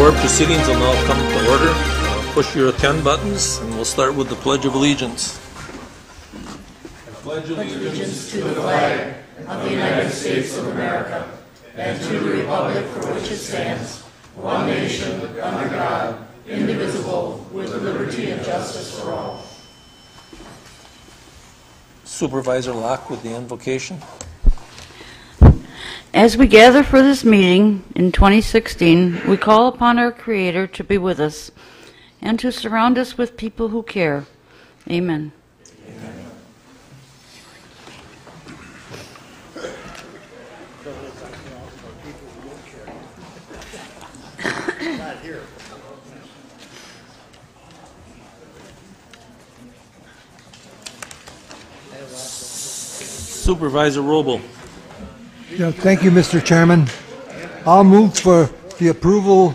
board proceedings will now come to order. Push your attend buttons, and we'll start with the Pledge of Allegiance. I pledge allegiance to the flag of the United States of America and to the republic for which it stands, one nation, under God, indivisible, with liberty and justice for all. Supervisor Locke with the invocation. As we gather for this meeting in 2016, we call upon our Creator to be with us and to surround us with people who care. Amen. Amen. Supervisor Robel. Yeah, thank you, Mr. Chairman. I'll move for the approval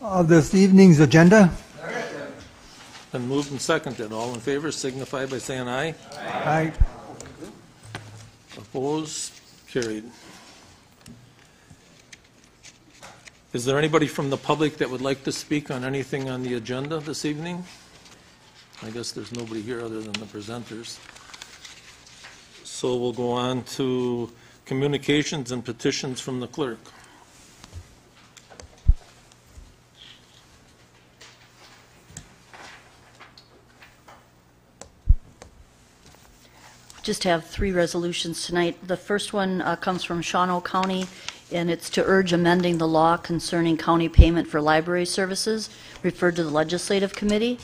of this evening's agenda. Been moved and seconded. All in favor signify by saying aye. Aye. Opposed? Carried. Is there anybody from the public that would like to speak on anything on the agenda this evening? I guess there's nobody here other than the presenters. So we'll go on to communications and petitions from the clerk. Just have three resolutions tonight. The first one comes from Shawano County, and it's to urge amending the law concerning county payment for library services, referred to the Legislative Committee.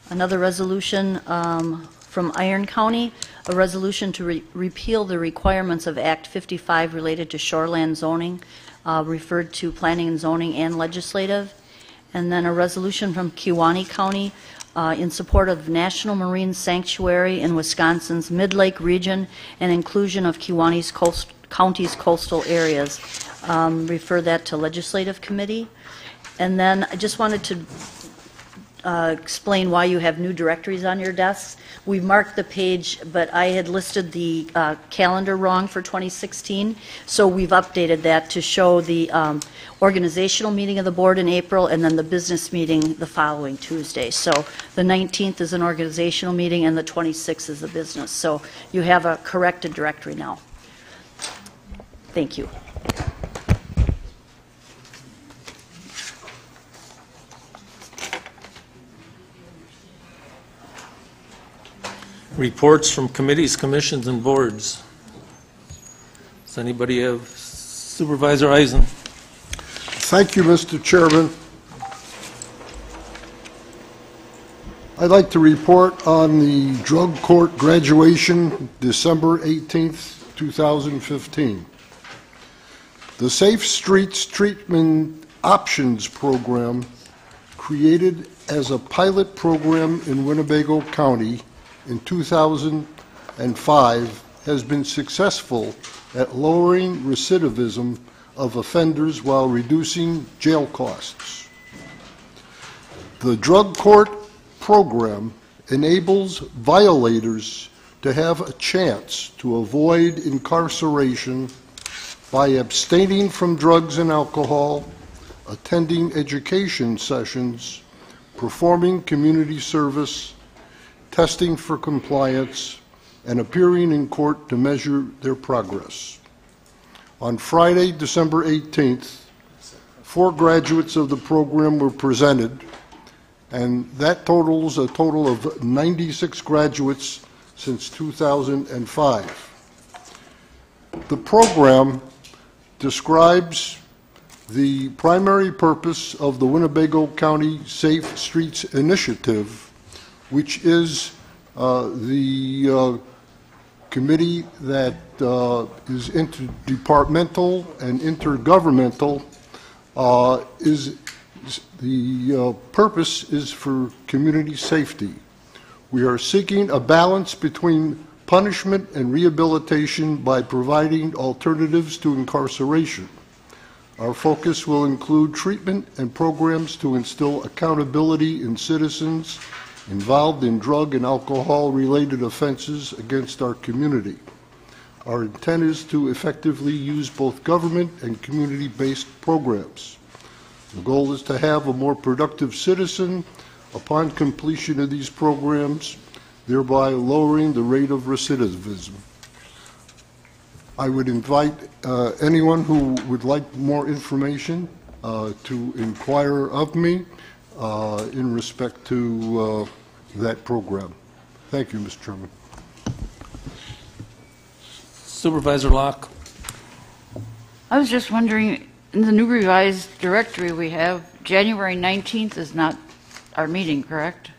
Another resolution from Iron County, a resolution to repeal the requirements of Act 55 related to shoreland zoning, referred to Planning and Zoning and Legislative. And then a resolution from Kewaunee County in support of National Marine Sanctuary in Wisconsin's Mid-Lake region and inclusion of Kewaunee's county's coastal areas. Refer that to Legislative Committee. And then I just wanted to explain why you have new directories on your desks. We marked the page, but I had listed the calendar wrong for 2016, so we've updated that to show the organizational meeting of the board in April and then the business meeting the following Tuesday. So the 19th is an organizational meeting and the 26th is the business. So you have a corrected directory now. Thank you. Reports from committees, commissions, and boards. Does anybody have? Supervisor Eisen. Thank you, Mr. Chairman. I'd like to report on the drug court graduation, December 18th, 2015. The Safe Streets Treatment Options Program, created as a pilot program in Winnebago County in 2005, has been successful at lowering recidivism of offenders while reducing jail costs. The drug court program enables violators to have a chance to avoid incarceration by abstaining from drugs and alcohol, attending education sessions, performing community service, testing for compliance, and appearing in court to measure their progress. On Friday, December 18th, 4 graduates of the program were presented, and that totals a total of 96 graduates since 2005. The program describes the primary purpose of the Winnebago County Safe Streets Initiative, which is the committee that is interdepartmental and intergovernmental. The purpose is for community safety. We are seeking a balance between punishment and rehabilitation by providing alternatives to incarceration. Our focus will include treatment and programs to instill accountability in citizens involved in drug and alcohol-related offenses against our community. Our intent is to effectively use both government and community-based programs. The goal is to have a more productive citizen upon completion of these programs, thereby lowering the rate of recidivism. I would invite anyone who would like more information to inquire of me in respect to that program. Thank you, Mr. Chairman. Supervisor Locke? I was just wondering, in the new revised directory we have, January 19th is not our meeting, correct?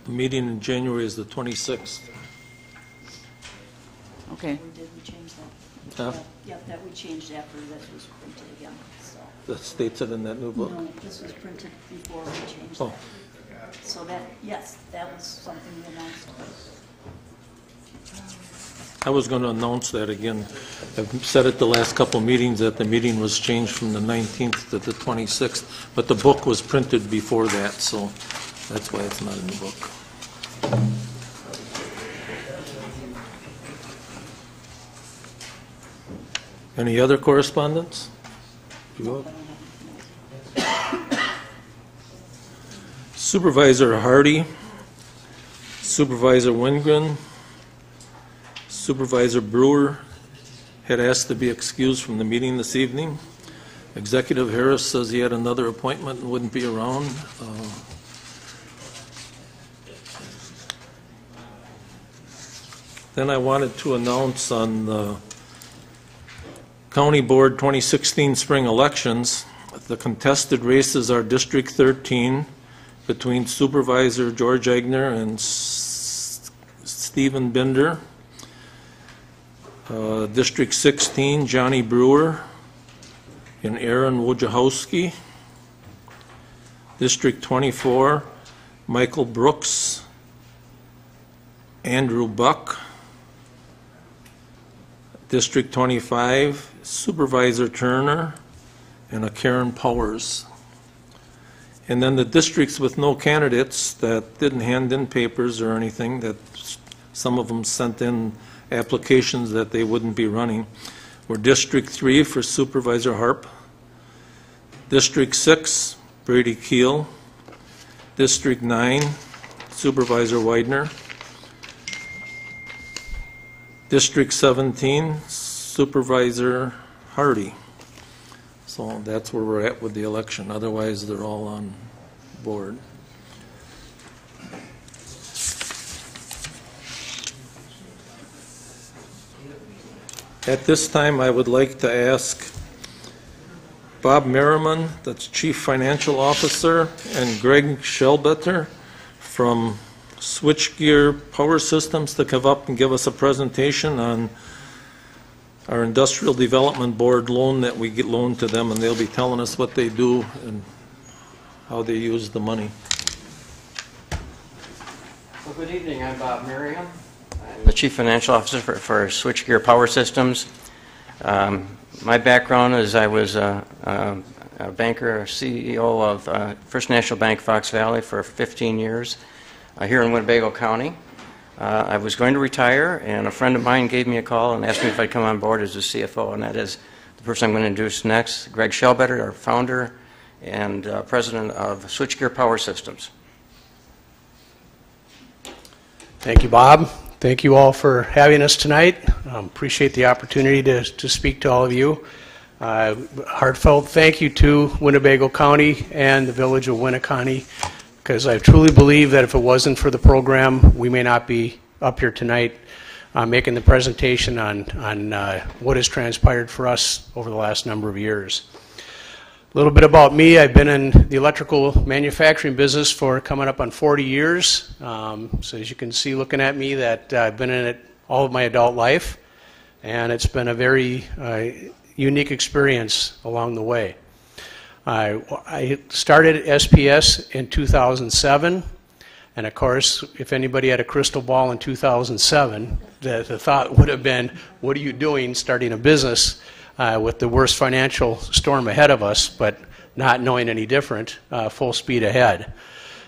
The meeting in January is the 26th. Okay. Did we change that? Huh? Yep, that we changed after this was printed again, so. That states it in that new book. No, this was printed before we changed Oh, that. So that, yes, that was something we announced. I was going to announce that again. I've said it the last couple meetings that the meeting was changed from the 19th to the 26th, but the book was printed before that, so that's why it's not in the book. Any other correspondence? You have? Supervisor Hardy, Supervisor Wingren, Supervisor Brewer had asked to be excused from the meeting this evening. Executive Harris says he had another appointment and wouldn't be around. Then I wanted to announce on the County Board 2016 spring elections, the contested races are District 13 between Supervisor George Egner and Stephen Binder. District 16, Johnny Brewer and Aaron Wojciechowski. District 24, Michael Brooks, Andrew Buck. District 25, Supervisor Turner and a Karen Powers. And then the districts with no candidates that didn't hand in papers or anything, that some of them sent in applications that they wouldn't be running, were District 3 for Supervisor Harp, District 6, Brady Keel, District 9, Supervisor Widener, District 17, Supervisor Hardy. So that's where we're at with the election. Otherwise, they're all on board. At this time, I would like to ask Bob Merriman, that's Chief Financial Officer, and Greg Schellbetter from Switchgear Power Systems to come up and give us a presentation on our Industrial Development Board loan that we get loaned to them, and they'll be telling us what they do and how they use the money. Well, good evening. I'm Bob Merriam. I'm the Chief Financial Officer for Switchgear Power Systems. My background is I was a banker, CEO of First National Bank Fox Valley for 15 years here in Winnebago County. I was going to retire, and a friend of mine gave me a call and asked me if I'd come on board as the CFO, and that is the person I'm going to introduce next, Greg Schellbetter, our founder and president of Switchgear Power Systems. Thank you, Bob. Thank you all for having us tonight. Appreciate the opportunity to speak to all of you. Heartfelt thank you to Winnebago County and the village of Winneconne, because I truly believe that if it wasn't for the program, we may not be up here tonight making the presentation on what has transpired for us over the last number of years. A little bit about me. I've been in the electrical manufacturing business for coming up on 40 years. So as you can see looking at me, that I've been in it all of my adult life, and it's been a very unique experience along the way. I started at SPS in 2007, and of course, if anybody had a crystal ball in 2007, the thought would have been, what are you doing starting a business with the worst financial storm ahead of us, but not knowing any different, full speed ahead.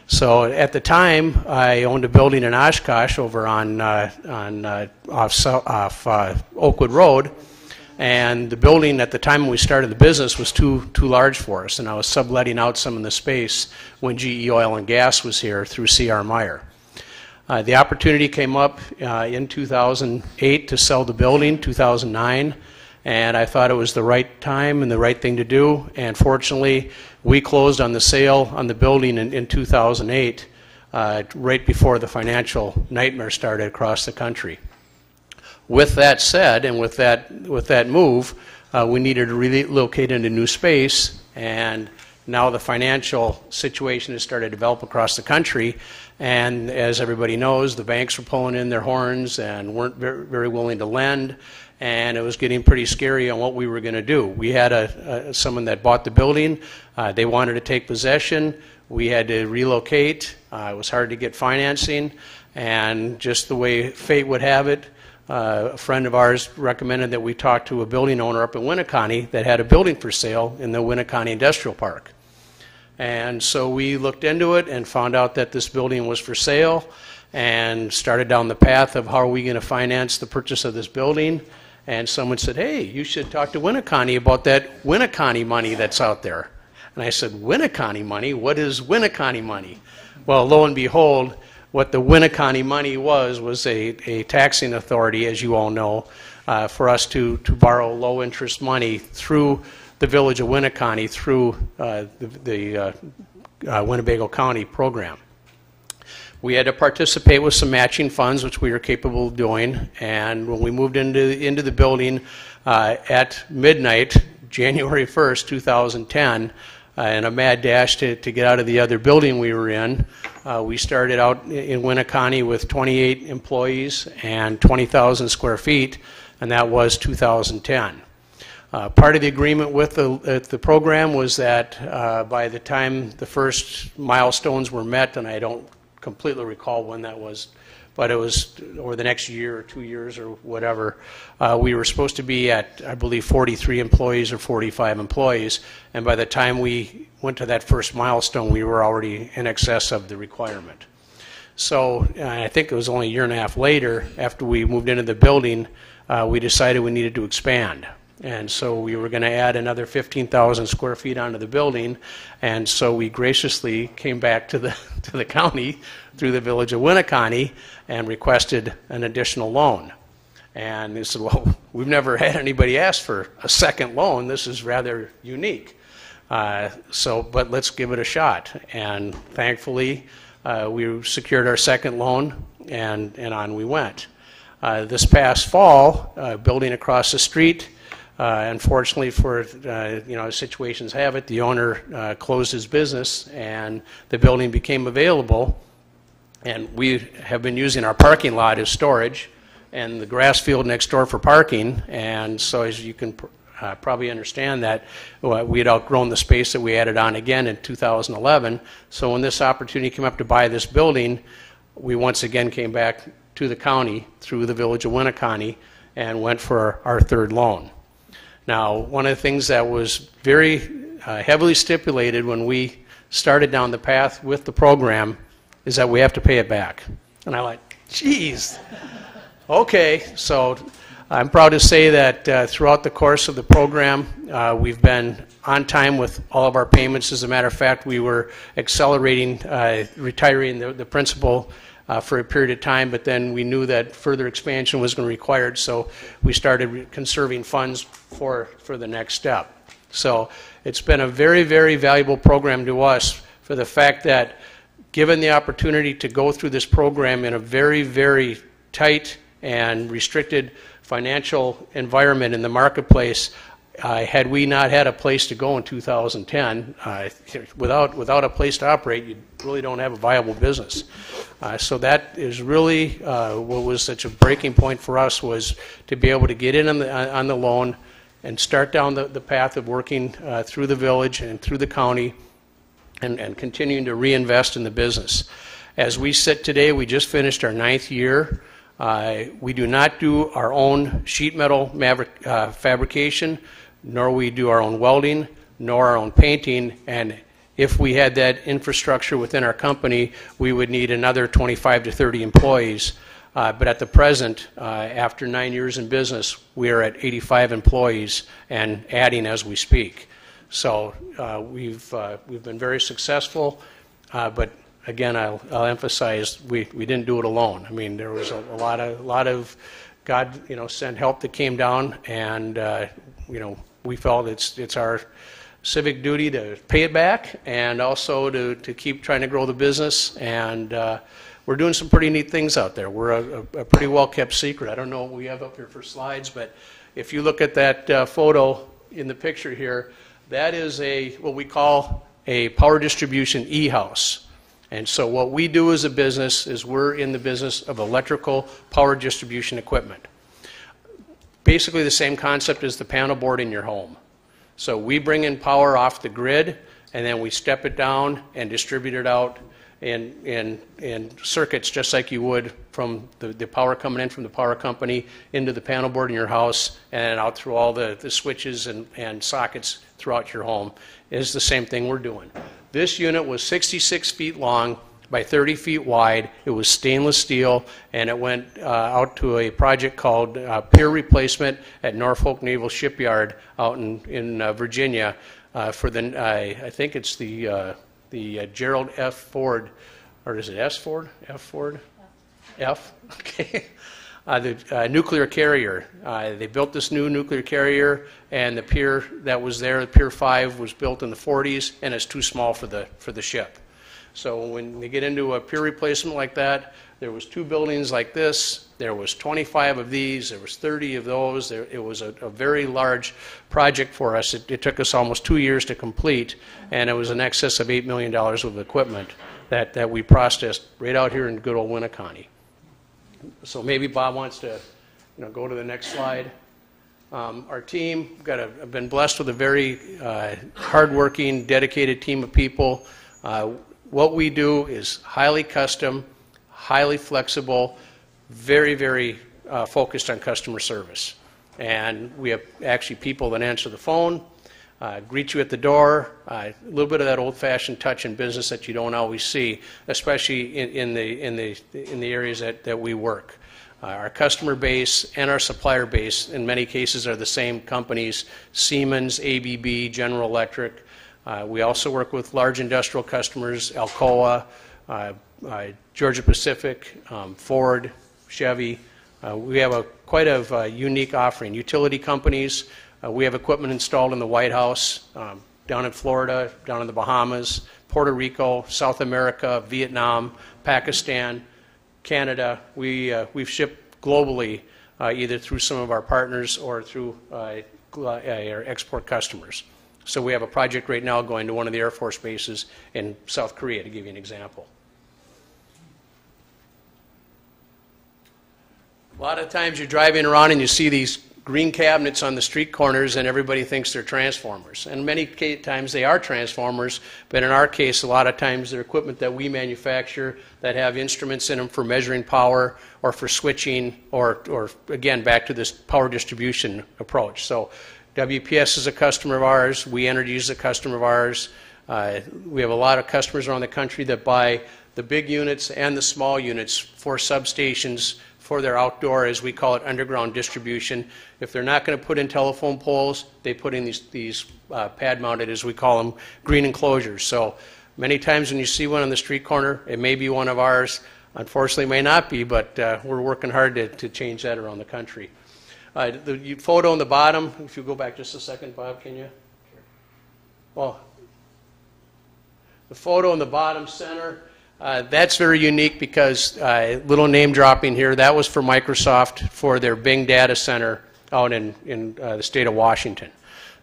So at the time, I owned a building in Oshkosh over off Oakwood Road, And the building at the time when we started the business was too large for us, and I was subletting out some of the space when GE Oil and Gas was here through C.R. Meyer. The opportunity came up in 2008 to sell the building, 2009, and I thought it was the right time and the right thing to do. And fortunately, we closed on the sale on the building in 2008, right before the financial nightmare started across the country. With that said, and with that move, we needed to relocate into new space, and now the financial situation has started to develop across the country. And as everybody knows, the banks were pulling in their horns and weren't very willing to lend, and it was getting pretty scary on what we were going to do. We had someone that bought the building. They wanted to take possession. We had to relocate. It was hard to get financing, and just the way fate would have it, a friend of ours recommended that we talk to a building owner up in Winneconne that had a building for sale in the Winneconne Industrial Park. And so we looked into it and found out that this building was for sale, and started down the path of how are we going to finance the purchase of this building. And someone said, hey, you should talk to Winneconne about that Winneconne money that's out there. And I said, Winneconne money? What is Winneconne money? Well, lo and behold, what the Winneconne money was a taxing authority, as you all know, for us to borrow low interest money through the village of Winneconne through the Winnebago County program. We had to participate with some matching funds, which we were capable of doing, and when we moved into the building at midnight, January 1st, 2010, in a mad dash to get out of the other building we were in, we started out in Winneconne with 28 employees and 20,000 square feet, and that was 2010. Part of the agreement with the program was that by the time the first milestones were met, and I don't completely recall when that was, but it was over the next year or 2 years or whatever, we were supposed to be at, I believe, 43 employees or 45 employees, and by the time we went to that first milestone, we were already in excess of the requirement. So I think it was only a year and a half later, after we moved into the building, we decided we needed to expand. And so we were going to add another 15,000 square feet onto the building, and so we graciously came back to the county through the village of Winneconne and requested an additional loan. And they said, well, we've never had anybody ask for a second loan. This is rather unique. But let's give it a shot. And thankfully, we secured our second loan, and on we went. This past fall, building across the street, unfortunately for, situations have it, the owner closed his business and the building became available, and we have been using our parking lot as storage and the grass field next door for parking. And so, as you can probably understand, that we had outgrown the space that we added on again in 2011. So when this opportunity came up to buy this building, we once again came back to the county through the village of Winneconne and went for our third loan. Now, one of the things that was very heavily stipulated when we started down the path with the program is that we have to pay it back. And I'm like, geez, okay. So I'm proud to say that throughout the course of the program, we've been on time with all of our payments. As a matter of fact, we were accelerating, retiring the principal for a period of time, but then we knew that further expansion was going to be required, so we started conserving funds for the next step. So it's been a very, very valuable program to us for the fact that, given the opportunity to go through this program in a very, very tight and restricted financial environment in the marketplace, had we not had a place to go in 2010, without a place to operate, you really don't have a viable business. So that is really what was such a breaking point for us, was to be able to get in on the loan and start down the path of working through the village and through the county and continuing to reinvest in the business. As we sit today, we just finished our 9th year. We do not do our own sheet metal fabrication, nor we do our own welding, nor our own painting, and if we had that infrastructure within our company, we would need another 25 to 30 employees But at the present, after 9 years in business, we are at 85 employees and adding as we speak. So we've been very successful, but again, I'll emphasize we didn't do it alone. I mean, there was a lot of God, sent help that came down, and we felt it's our civic duty to pay it back, and also to keep trying to grow the business. And we're doing some pretty neat things out there. We're a pretty well-kept secret. I don't know what we have up here for slides, but if you look at that photo in the picture here, that is what we call a power distribution e-house. And so what we do as a business is we're in the business of electrical power distribution equipment. Basically the same concept as the panel board in your home. So we bring in power off the grid, and then we step it down and distribute it out in circuits, just like you would from the power coming in from the power company into the panel board in your house and out through all the switches and sockets throughout your home. Is the same thing we're doing. This unit was 66 feet long by 30 feet wide. It was stainless steel, and it went out to a project called pier replacement at Norfolk Naval Shipyard out in Virginia for I think it's the Gerald F. Ford, or is it S. Ford? F. Ford? F. Okay. The nuclear carrier. They built this new nuclear carrier, and the pier that was there, the Pier 5, was built in the 40s, and it's too small for the ship. So when they get into a pier replacement like that, there was 2 buildings like this, there was 25 of these, there was 30 of those. It was a very large project for us. It took us almost 2 years to complete, and it was in excess of $8 million of equipment that we processed right out here in good old Winnebago. So maybe Bob wants to go to the next slide. Our team, I've been blessed with a very hardworking, dedicated team of people. What we do is highly custom, highly flexible, very, very focused on customer service. And we have actually people that answer the phone, greet you at the door, a little bit of that old-fashioned touch in business that you don't always see, especially in the areas that we work. Our customer base and our supplier base in many cases are the same companies: Siemens, ABB, General Electric. We also work with large industrial customers: Alcoa, Georgia Pacific, Ford, Chevy. We have quite a unique offering. Utility companies. We have equipment installed in the White House, down in Florida, down in the Bahamas, Puerto Rico, South America, Vietnam, Pakistan, Canada. We've shipped globally, either through some of our partners or through our export customers. So we have a project right now going to one of the Air Force bases in South Korea, to give you an example. A lot of times you're driving around and you see these green cabinets on the street corners, and everybody thinks they're transformers. And many times they are transformers, but in our case, a lot of times they're equipment that we manufacture that have instruments in them for measuring power or for switching, or again, back to this power distribution approach. So WPS is a customer of ours. We Energy is a customer of ours. We have a lot of customers around the country that buy the big units and the small units for substations for their outdoor, as we call it, underground distribution. If they're not going to put in telephone poles, they put in these pad-mounted, as we call them, green enclosures. So many times when you see one on the street corner, it may be one of ours. Unfortunately, it may not be, but we're working hard to change that around the country. The photo on the bottom, if you go back just a second, Bob, can you? Well, the photo in the bottom center, that's very unique because, little name dropping here, that was for Microsoft for their Bing data center out in the state of Washington.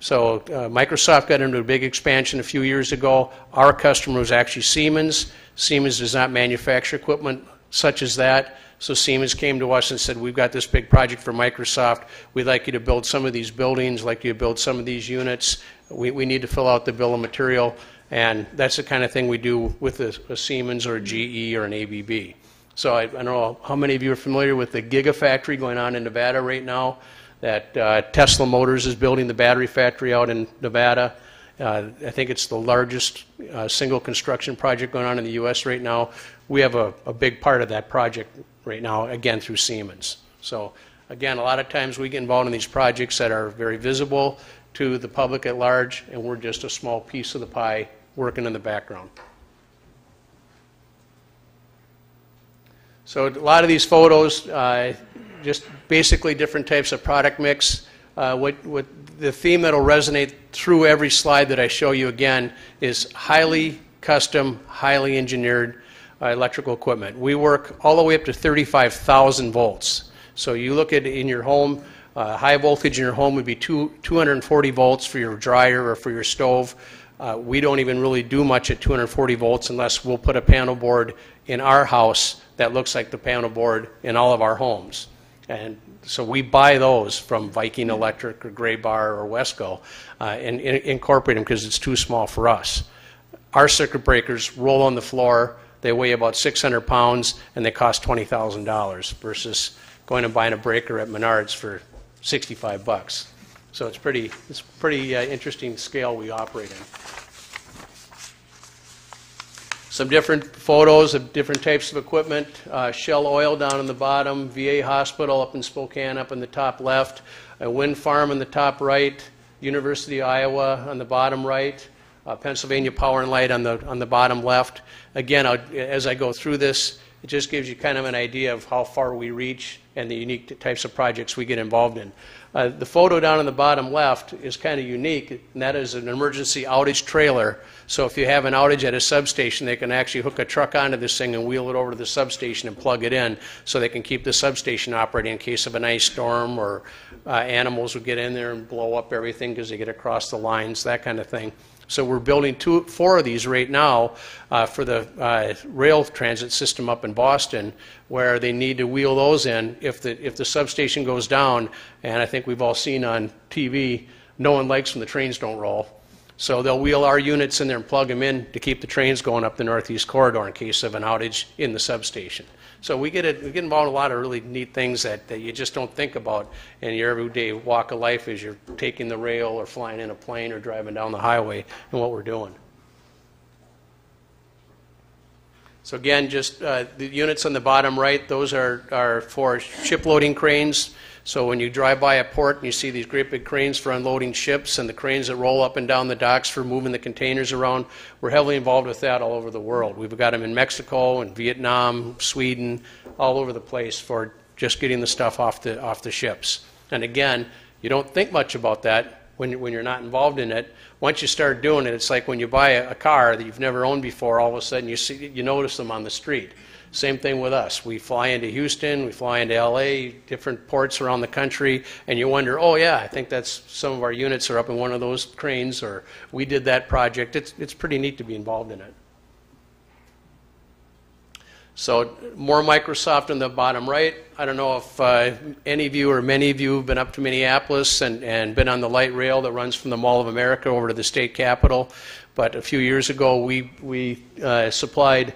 So Microsoft got into a big expansion a few years ago. Our customer was actually Siemens. Siemens does not manufacture equipment such as that. So Siemens came to us and said, we've got this big project for Microsoft. We'd like you to build some of these buildings, like you to build some of these units. We need to fill out the bill of material. And that's the kind of thing we do with a Siemens or a GE or an ABB. So I don't know how many of you are familiar with the Gigafactory going on in Nevada right now, that Tesla Motors is building the battery factory out in Nevada. I think it's the largest single construction project going on in the U.S. right now. We have a big part of that project right now, again, through Siemens. So again, a lot of times we get involved in these projects that are very visible to the public at large, and we're just a small piece of the pie working in the background. So a lot of these photos, just basically different types of product mix. What the theme that will resonate through every slide that I show you again is highly custom, highly engineered electrical equipment. We work all the way up to 35,000 volts. So you look at in your home, high voltage in your home would be 240 volts for your dryer or for your stove. We don't even really do much at 240 volts unless we'll put a panel board in our house that looks like the panel board in all of our homes. And so we buy those from Viking Electric or Gray Bar or Wesco and incorporate them because it's too small for us. Our circuit breakers roll on the floor. They weigh about 600 pounds and they cost $20,000 versus going and buying a breaker at Menards for 65 bucks. So it's pretty interesting scale we operate in. Some different photos of different types of equipment. Shell Oil down on the bottom, VA Hospital up in Spokane up in the top left, a wind farm in the top right, University of Iowa on the bottom right, Pennsylvania Power and Light on the bottom left. Again, as I go through this, it just gives you kind of an idea of how far we reach and the unique types of projects we get involved in. The photo down on the bottom left is kind of unique, and that is an emergency outage trailer. So if you have an outage at a substation, they can actually hook a truck onto this thing and wheel it over to the substation and plug it in so they can keep the substation operating in case of an ice storm or animals would get in there and blow up everything because they get across the lines, that kind of thing. So we're building 4 of these right now for the rail transit system up in Boston, where they need to wheel those in if the substation goes down. And I think we've all seen on TV, no one likes when the trains don't roll. So they'll wheel our units in there and plug them in to keep the trains going up the Northeast Corridor in case of an outage in the substation. So we get involved in a lot of really neat things that you just don't think about in your everyday walk of life as you're taking the rail or flying in a plane or driving down the highway and what we're doing. So again, just the units on the bottom right, those are for ship loading cranes. So when you drive by a port and you see these great big cranes for unloading ships and the cranes that roll up and down the docks for moving the containers around, we're heavily involved with that all over the world. We've got them in Mexico and Vietnam, Sweden, all over the place for just getting the stuff off the ships. And again, you don't think much about that when you're not involved in it. Once you start doing it, it's like when you buy a car that you've never owned before, all of a sudden you notice them on the street. Same thing with us. We fly into Houston, we fly into LA, different ports around the country, and you wonder, oh yeah, I think that's some of our units are up in one of those cranes, or we did that project. It's pretty neat to be involved in it. So more Microsoft on the bottom right. I don't know if any of you or many of you have been up to Minneapolis and been on the light rail that runs from the Mall of America over to the state capitol. But a few years ago, we supplied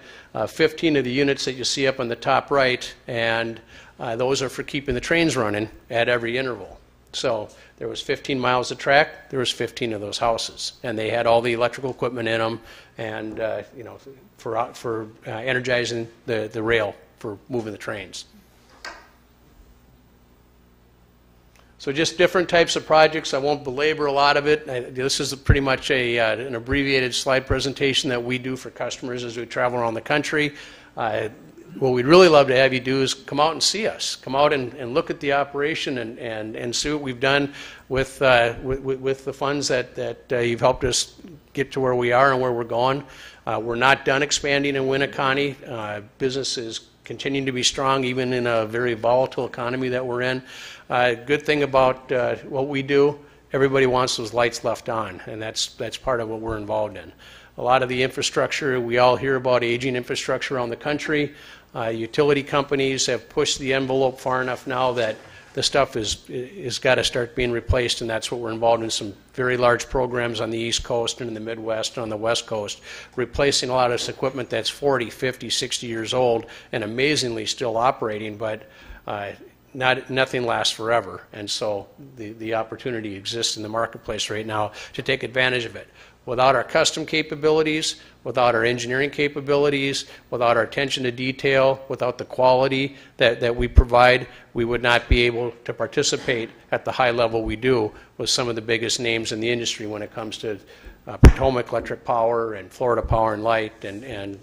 15 of the units that you see up on the top right, and those are for keeping the trains running at every interval. So there was 15 miles of track, there was 15 of those houses, and they had all the electrical equipment in them, and you know, for energizing the rail for moving the trains. So just different types of projects. I won't belabor a lot of it. This is pretty much an abbreviated slide presentation that we do for customers as we travel around the country. What we'd really love to have you do is come out and see us. Come out and look at the operation and see what we've done with the funds that you've helped us get to where we are and where we're going. We're not done expanding in Winnebago. Business is continuing to be strong even in a very volatile economy that we're in. Good thing about what we do, everybody wants those lights left on, and that's part of what we're involved in. A lot of the infrastructure, we all hear about aging infrastructure around the country. Utility companies have pushed the envelope far enough now that the stuff is got to start being replaced, and that's what we're involved in some very large programs on the East Coast and in the Midwest and on the West Coast, replacing a lot of this equipment that's 40, 50, 60 years old and amazingly still operating, but nothing lasts forever. And so the opportunity exists in the marketplace right now to take advantage of it. Without our custom capabilities, without our engineering capabilities, without our attention to detail, without the quality that we provide, we would not be able to participate at the high level we do with some of the biggest names in the industry when it comes to Potomac Electric Power and Florida Power and Light, and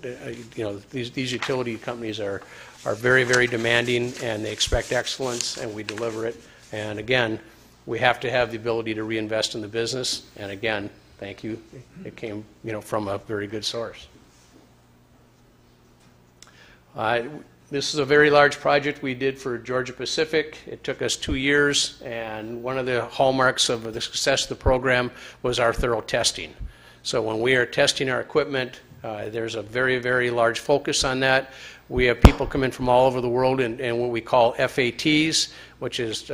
you know, these utility companies are very, very demanding, and they expect excellence, and we deliver it. And again, we have to have the ability to reinvest in the business, and again, thank you. It came, you know, from a very good source. This is a very large project we did for Georgia Pacific. It took us 2 years, and one of the hallmarks of the success of the program was our thorough testing. So when we are testing our equipment, there's a very, very large focus on that. We have people come in from all over the world in what we call FATs, which is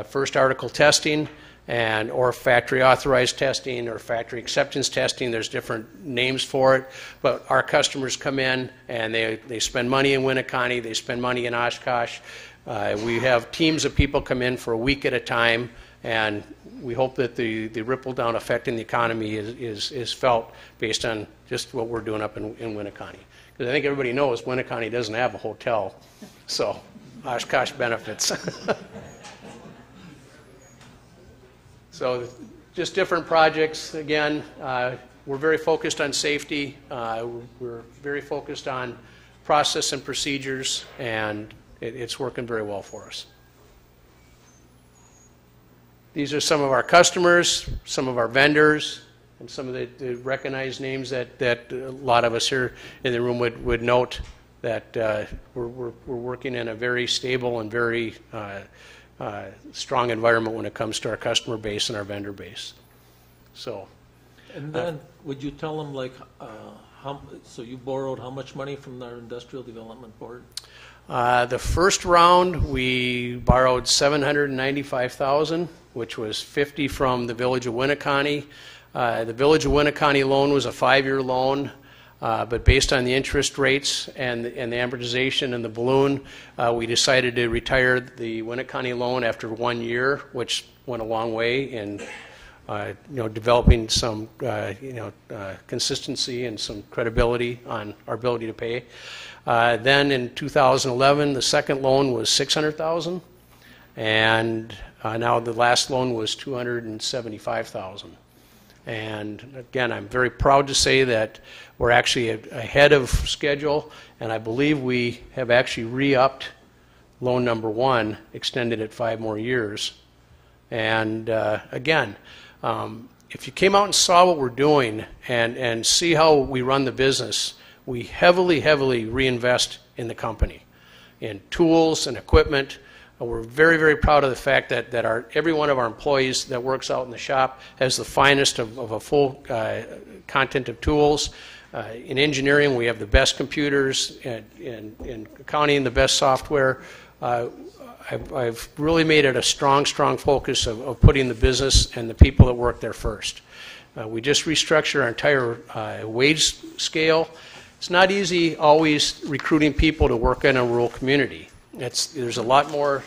first article testing, and or factory authorized testing or factory acceptance testing. There's different names for it, but our customers come in and they spend money in Winnebago, they spend money in Oshkosh. We have teams of people come in for a week at a time, and we hope that the ripple down effect in the economy is felt based on just what we're doing up in Winnebago. Because I think everybody knows Winnebago doesn't have a hotel, so Oshkosh benefits. So just different projects. Again, we're very focused on safety. We're very focused on process and procedures, and it's working very well for us. These are some of our customers, some of our vendors, and some of the recognized names that a lot of us here in the room would note that we're working in a very stable and very strong environment when it comes to our customer base and our vendor base. So, And then, would you tell them, like, so you borrowed how much money from our Industrial Development Board? The first round, we borrowed $795,000, which was $50 from the Village of Winnebago. The Village of Winnebago loan was a 5-year loan. But based on the interest rates and the amortization and the balloon, we decided to retire the Winnebago loan after 1 year, which went a long way in developing some consistency and some credibility on our ability to pay. Then in 2011, the second loan was $600,000, and now the last loan was $275,000. And again, I'm very proud to say that we're actually ahead of schedule, and I believe we have actually re-upped loan number 1, extended it 5 more years. And again, if you came out and saw what we're doing and see how we run the business, we heavily reinvest in the company, in tools and equipment. We're very, very proud of the fact that every one of our employees that works out in the shop has the finest of a full content of tools. In engineering, we have the best computers. In accounting, the best software. I've really made it a strong focus of putting the business and the people that work there first. We just restructured our entire wage scale. It's not easy always recruiting people to work in a rural community. There's a lot more,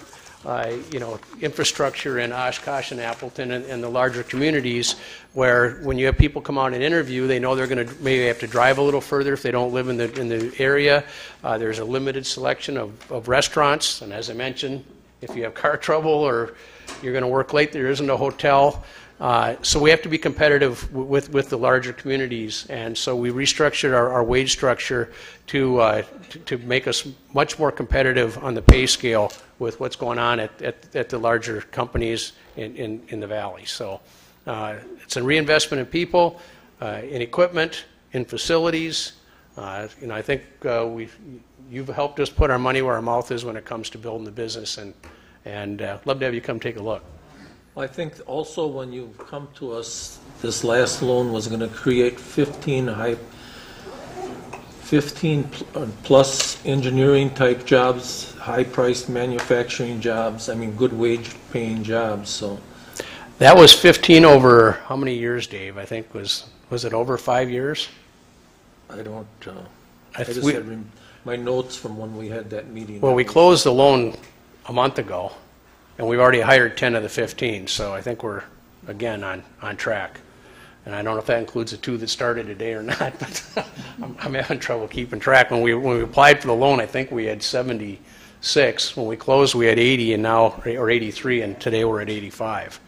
infrastructure in Oshkosh and Appleton and the larger communities where when you have people come out and interview, they know they're going to maybe have to drive a little further if they don't live in the area. There's a limited selection of restaurants, and as I mentioned, if you have car trouble or you're going to work late, there isn't a hotel. So we have to be competitive with the larger communities, and so we restructured our wage structure to make us much more competitive on the pay scale with what's going on at the larger companies in the valley. So it's a reinvestment in people, in equipment, in facilities. I think you've helped us put our money where our mouth is when it comes to building the business, and love to have you come take a look. I think also when you come to us, this last loan was going to create 15 plus engineering type jobs, high-priced manufacturing jobs, I mean good wage-paying jobs. So that was 15 over how many years, Dave? I think was it over 5 years? I don't. I just had my notes from when we had that meeting. Well, we closed the loan a month ago. And we've already hired 10 of the 15, so I think we're, again, on track. And I don't know if that includes the 2 that started today or not, but I'm having trouble keeping track. When we applied for the loan, I think we had 76. When we closed, we had 80, and now, or 83, and today we're at 85.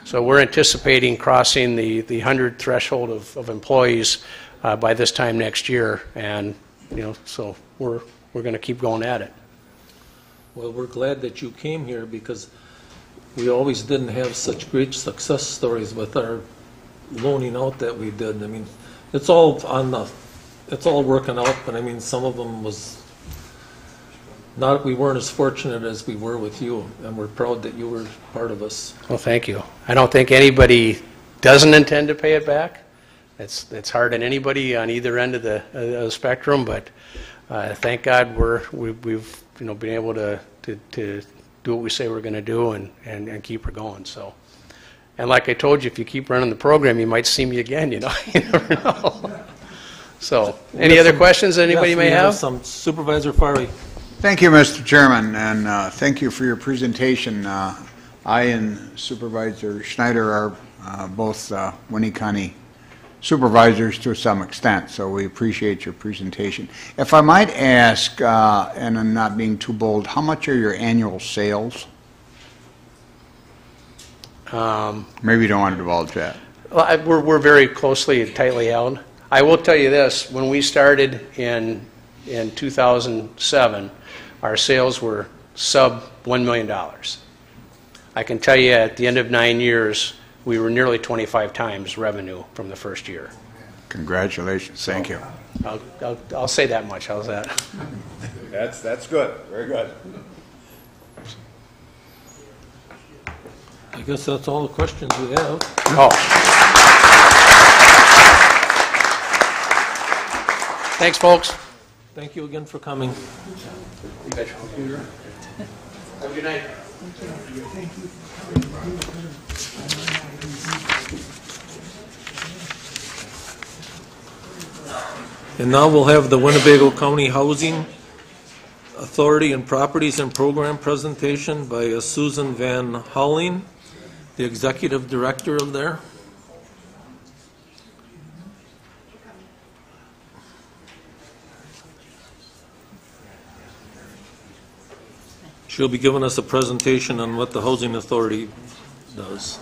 So we're anticipating crossing the 100 threshold of employees by this time next year, and so we're going to keep going at it. Well, we're glad that you came here because we always didn't have such great success stories with our loaning out that we did. I mean, it's all working out, but I mean, some of them we weren't as fortunate as we were with you, and we're proud that you were part of us. Well, thank you. I don't think anybody doesn't intend to pay it back. It's hard on anybody on either end of the spectrum, but thank God we've been able to do what we say we're going to do and keep her going. So, and like I told you, if you keep running the program, you might see me again. You never know. So, any other questions that anybody may have? Some Supervisor Farley. Thank you, Mr. Chairman, and thank you for your presentation. I and Supervisor Schneider are both Winnie County supervisors to some extent, so we appreciate your presentation. If I might ask, and I'm not being too bold, how much are your annual sales? Maybe you don't want to divulge that. Well, we're very closely and tightly held. I will tell you this, when we started in 2007, our sales were sub $1 million. I can tell you at the end of 9 years, we were nearly 25 times revenue from the first year. Congratulations. Thank you. I'll say that much. How's that? That's good. Very good. I guess that's all the questions we have. Oh. Thanks, folks. Thank you again for coming. You bet. Have a good night. Thank you. And now we'll have the Winnebago County Housing Authority and Properties and Program presentation by Susan Van Houweling, the Executive Director of there. She'll be giving us a presentation on what the Housing Authority does.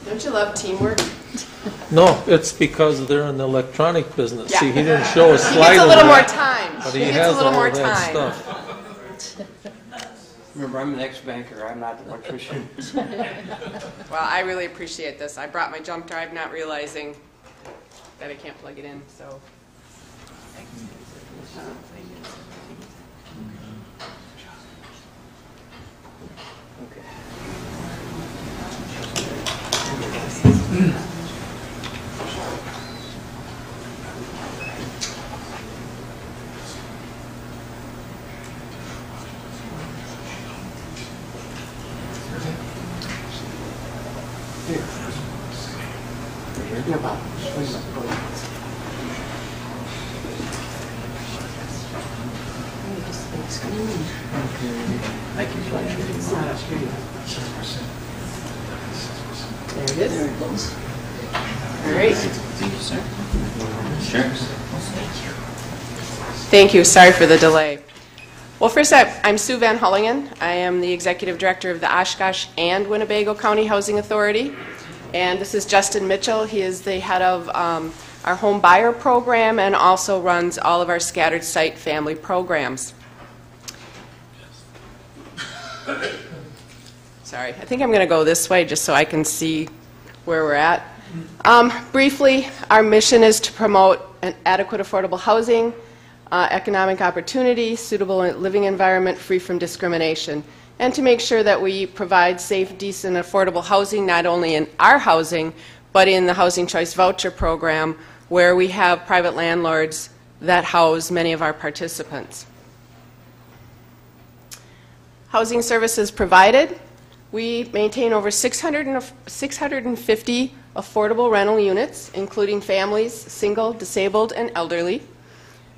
Don't you love teamwork? No, it's because they're in the electronic business. Yeah. See, he didn't show a slide. He gets a of little that, more time. but he gets has a little all more of that time. stuff. Remember, I'm an ex-banker. I'm not an electrician. Well, I really appreciate this. I brought my jump drive not realizing that I can't plug it in, so. There it is. All right. Thank you, sir. Sure. Thank you. Sorry for the delay. Well, first up, I'm Sue Van Houweling. I am the Executive Director of the Oshkosh and Winnebago County Housing Authority. And this is Justin Mitchell. He is the head of our home buyer program and also runs all of our scattered site family programs. Sorry, I think I'm going to go this way just so I can see where we're at. Briefly, our mission is to promote an adequate affordable housing economic opportunity, suitable living environment free from discrimination, and to make sure that we provide safe, decent, affordable housing, not only in our housing, but in the Housing Choice Voucher Program, where we have private landlords that house many of our participants. Housing services provided. We maintain over 650 affordable rental units, including families, single, disabled, and elderly.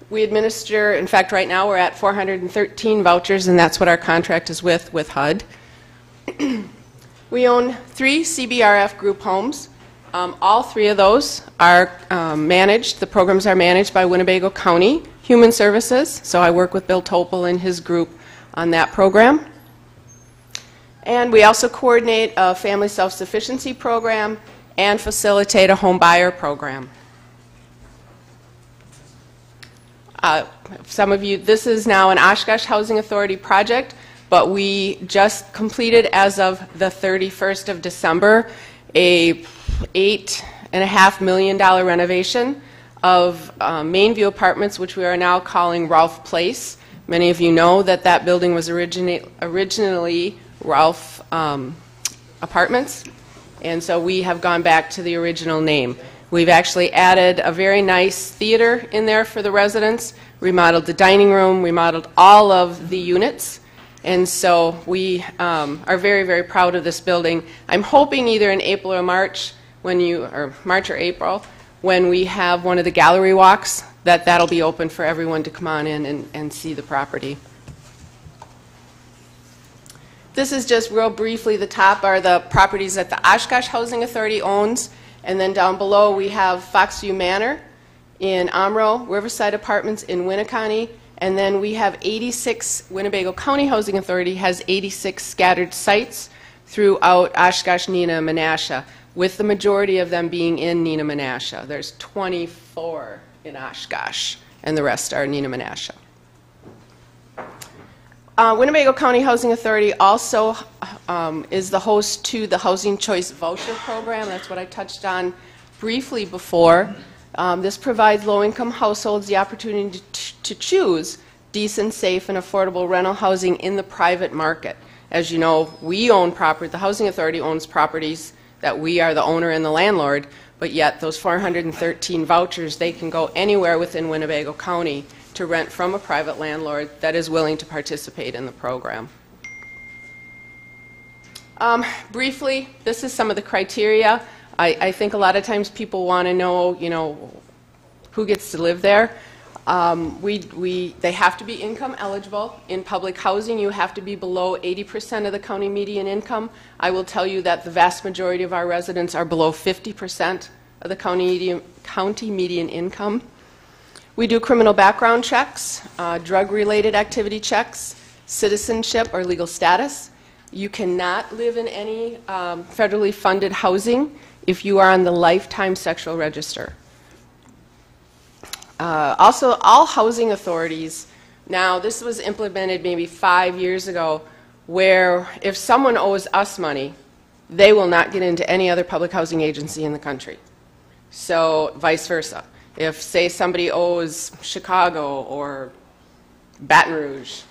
We administer, in fact, right now we're at 413 vouchers, and that's what our contract is with HUD. We own 3 CBRF group homes. All 3 of those are managed. The programs are managed by Winnebago County Human Services, so I work with Bill Topel and his group on that program. And we also coordinate a family self-sufficiency program and facilitate a home buyer program. Some of you, this is now an Oshkosh Housing Authority project, but we just completed, as of the 31st of December, a $8.5 million renovation of Mainview Apartments, which we are now calling Ralph Place. Many of you know that that building was originally Ralph Apartments, and so we have gone back to the original name. We've actually added a very nice theater in there for the residents, remodeled the dining room, remodeled all of the units, and so we are very, very proud of this building. I'm hoping either in April or March, March or April, when we have one of the gallery walks, that'll be open for everyone to come on in and see the property. This is just real briefly, the top are the properties that the Oshkosh Housing Authority owns, and then down below we have Foxview Manor in Omro, Riverside Apartments in Winneconne, and then we have 86, Winnebago County Housing Authority has 86 scattered sites throughout Oshkosh, Neenah, and Menasha, with the majority of them being in Neenah, Menasha. There's 24 in Oshkosh, and the rest are Neenah, Menasha. Winnebago County Housing Authority also is the host to the Housing Choice Voucher Program. That's what I touched on briefly before. This provides low-income households the opportunity to choose decent, safe, and affordable rental housing in the private market. As you know, we own property, the Housing Authority owns properties that we are the owner and the landlord, but yet those 413 vouchers, they can go anywhere within Winnebago County to rent from a private landlord that is willing to participate in the program. Briefly, this is some of the criteria. I think a lot of times people want to know, who gets to live there. They have to be income eligible. In public housing, you have to be below 80% of the county median income. I will tell you that the vast majority of our residents are below 50% of the county median income. We do criminal background checks, drug-related activity checks, citizenship or legal status. You cannot live in any federally funded housing if you are on the lifetime sexual register. Also, all housing authorities, now this was implemented maybe 5 years ago, where if someone owes us money, they will not get into any other public housing agency in the country. So vice versa. If, say, somebody owes Chicago or Baton Rouge,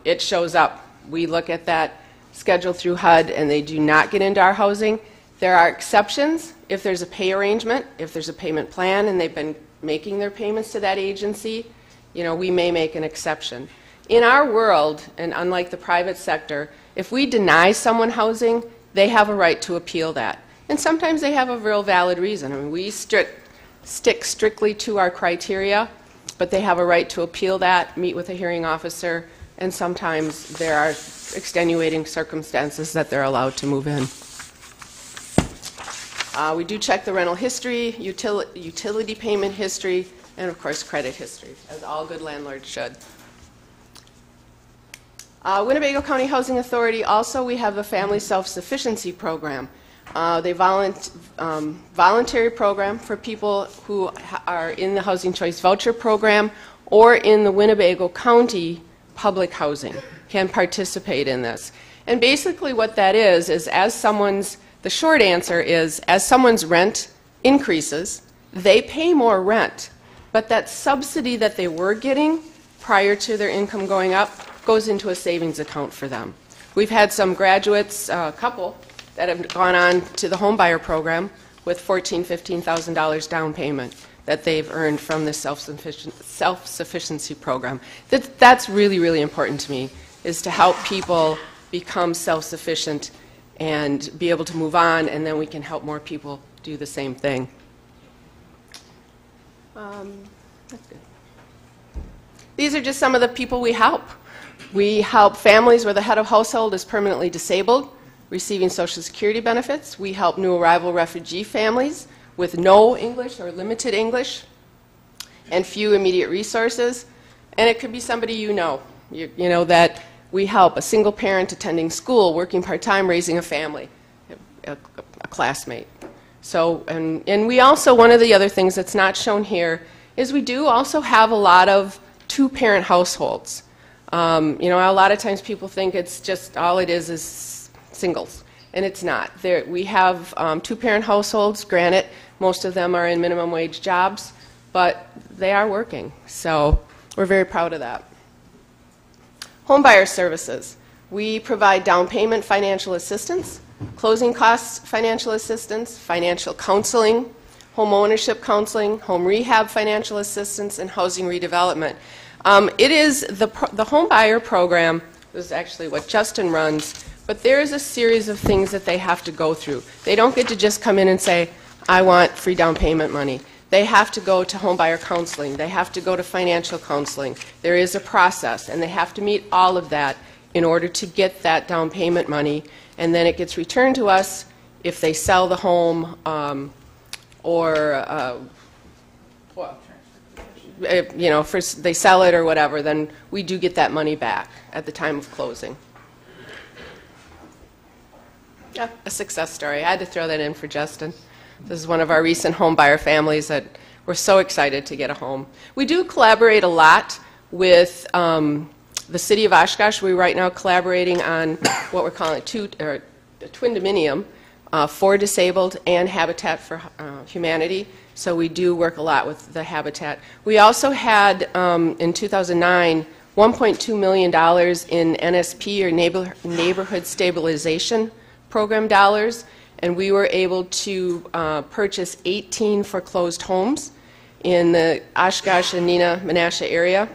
it shows up. We look at that schedule through HUD, and they do not get into our housing. There are exceptions if there's a pay arrangement, if there's a payment plan, and they've been making their payments to that agency, we may make an exception. In our world, and unlike the private sector, if we deny someone housing, they have a right to appeal that. And sometimes they have a real valid reason. I mean, we stick strictly to our criteria, but they have a right to appeal that, meet with a hearing officer, and sometimes there are extenuating circumstances that they're allowed to move in. We do check the rental history, utility payment history, and of course credit history, as all good landlords should. Winnebago County Housing Authority, also we have a family self-sufficiency program. They voluntary program for people who are in the Housing Choice Voucher Program or in the Winnebago County public housing can participate in this. And basically what that is the short answer is, as someone's rent increases, they pay more rent. but that subsidy that they were getting prior to their income going up goes into a savings account for them. We've had some graduates, a couple, that have gone on to the home buyer program with $14,000, $15,000 down payment that they've earned from the self-sufficiency program. That's really, really important to me, is to help people become self-sufficient and be able to move on, and then we can help more people do the same thing. That's good. These are just some of the people we help. We help families where the head of household is permanently disabled, receiving Social Security benefits. We help new arrival refugee families with no English or limited English and few immediate resources. And it could be somebody you know that we help, a single parent attending school, working part-time, raising a family, a classmate. So, and we also, one of the other things that's not shown here is we do also have a lot of two-parent households. A lot of times people think it's just, all it is singles, and it's not. We have two-parent households. Granted, most of them are in minimum wage jobs, but they are working, so we're very proud of that. Homebuyer services. We provide down payment financial assistance, closing costs financial assistance, financial counseling, home ownership counseling, home rehab financial assistance, and housing redevelopment. It is the homebuyer program is actually what Justin runs, but there is a series of things that they have to go through. They don't get to just come in and say, I want free down payment money. They have to go to homebuyer counseling. They have to go to financial counseling. There is a process, and they have to meet all of that in order to get that down payment money, and then it gets returned to us if they sell the home if they sell it or whatever, then we do get that money back at the time of closing. Yeah, a success story. I had to throw that in for Justin. This is one of our recent home buyer families that we're so excited to get a home. We do collaborate a lot with the city of Oshkosh. We're right now collaborating on what we're calling a twin dominium for disabled and Habitat for Humanity. So we do work a lot with the Habitat. We also had, in 2009, $1.2 million in NSP, or Neighborhood Stabilization Program dollars, and we were able to purchase 18 foreclosed homes in the Oshkosh and Neenah, Menasha area.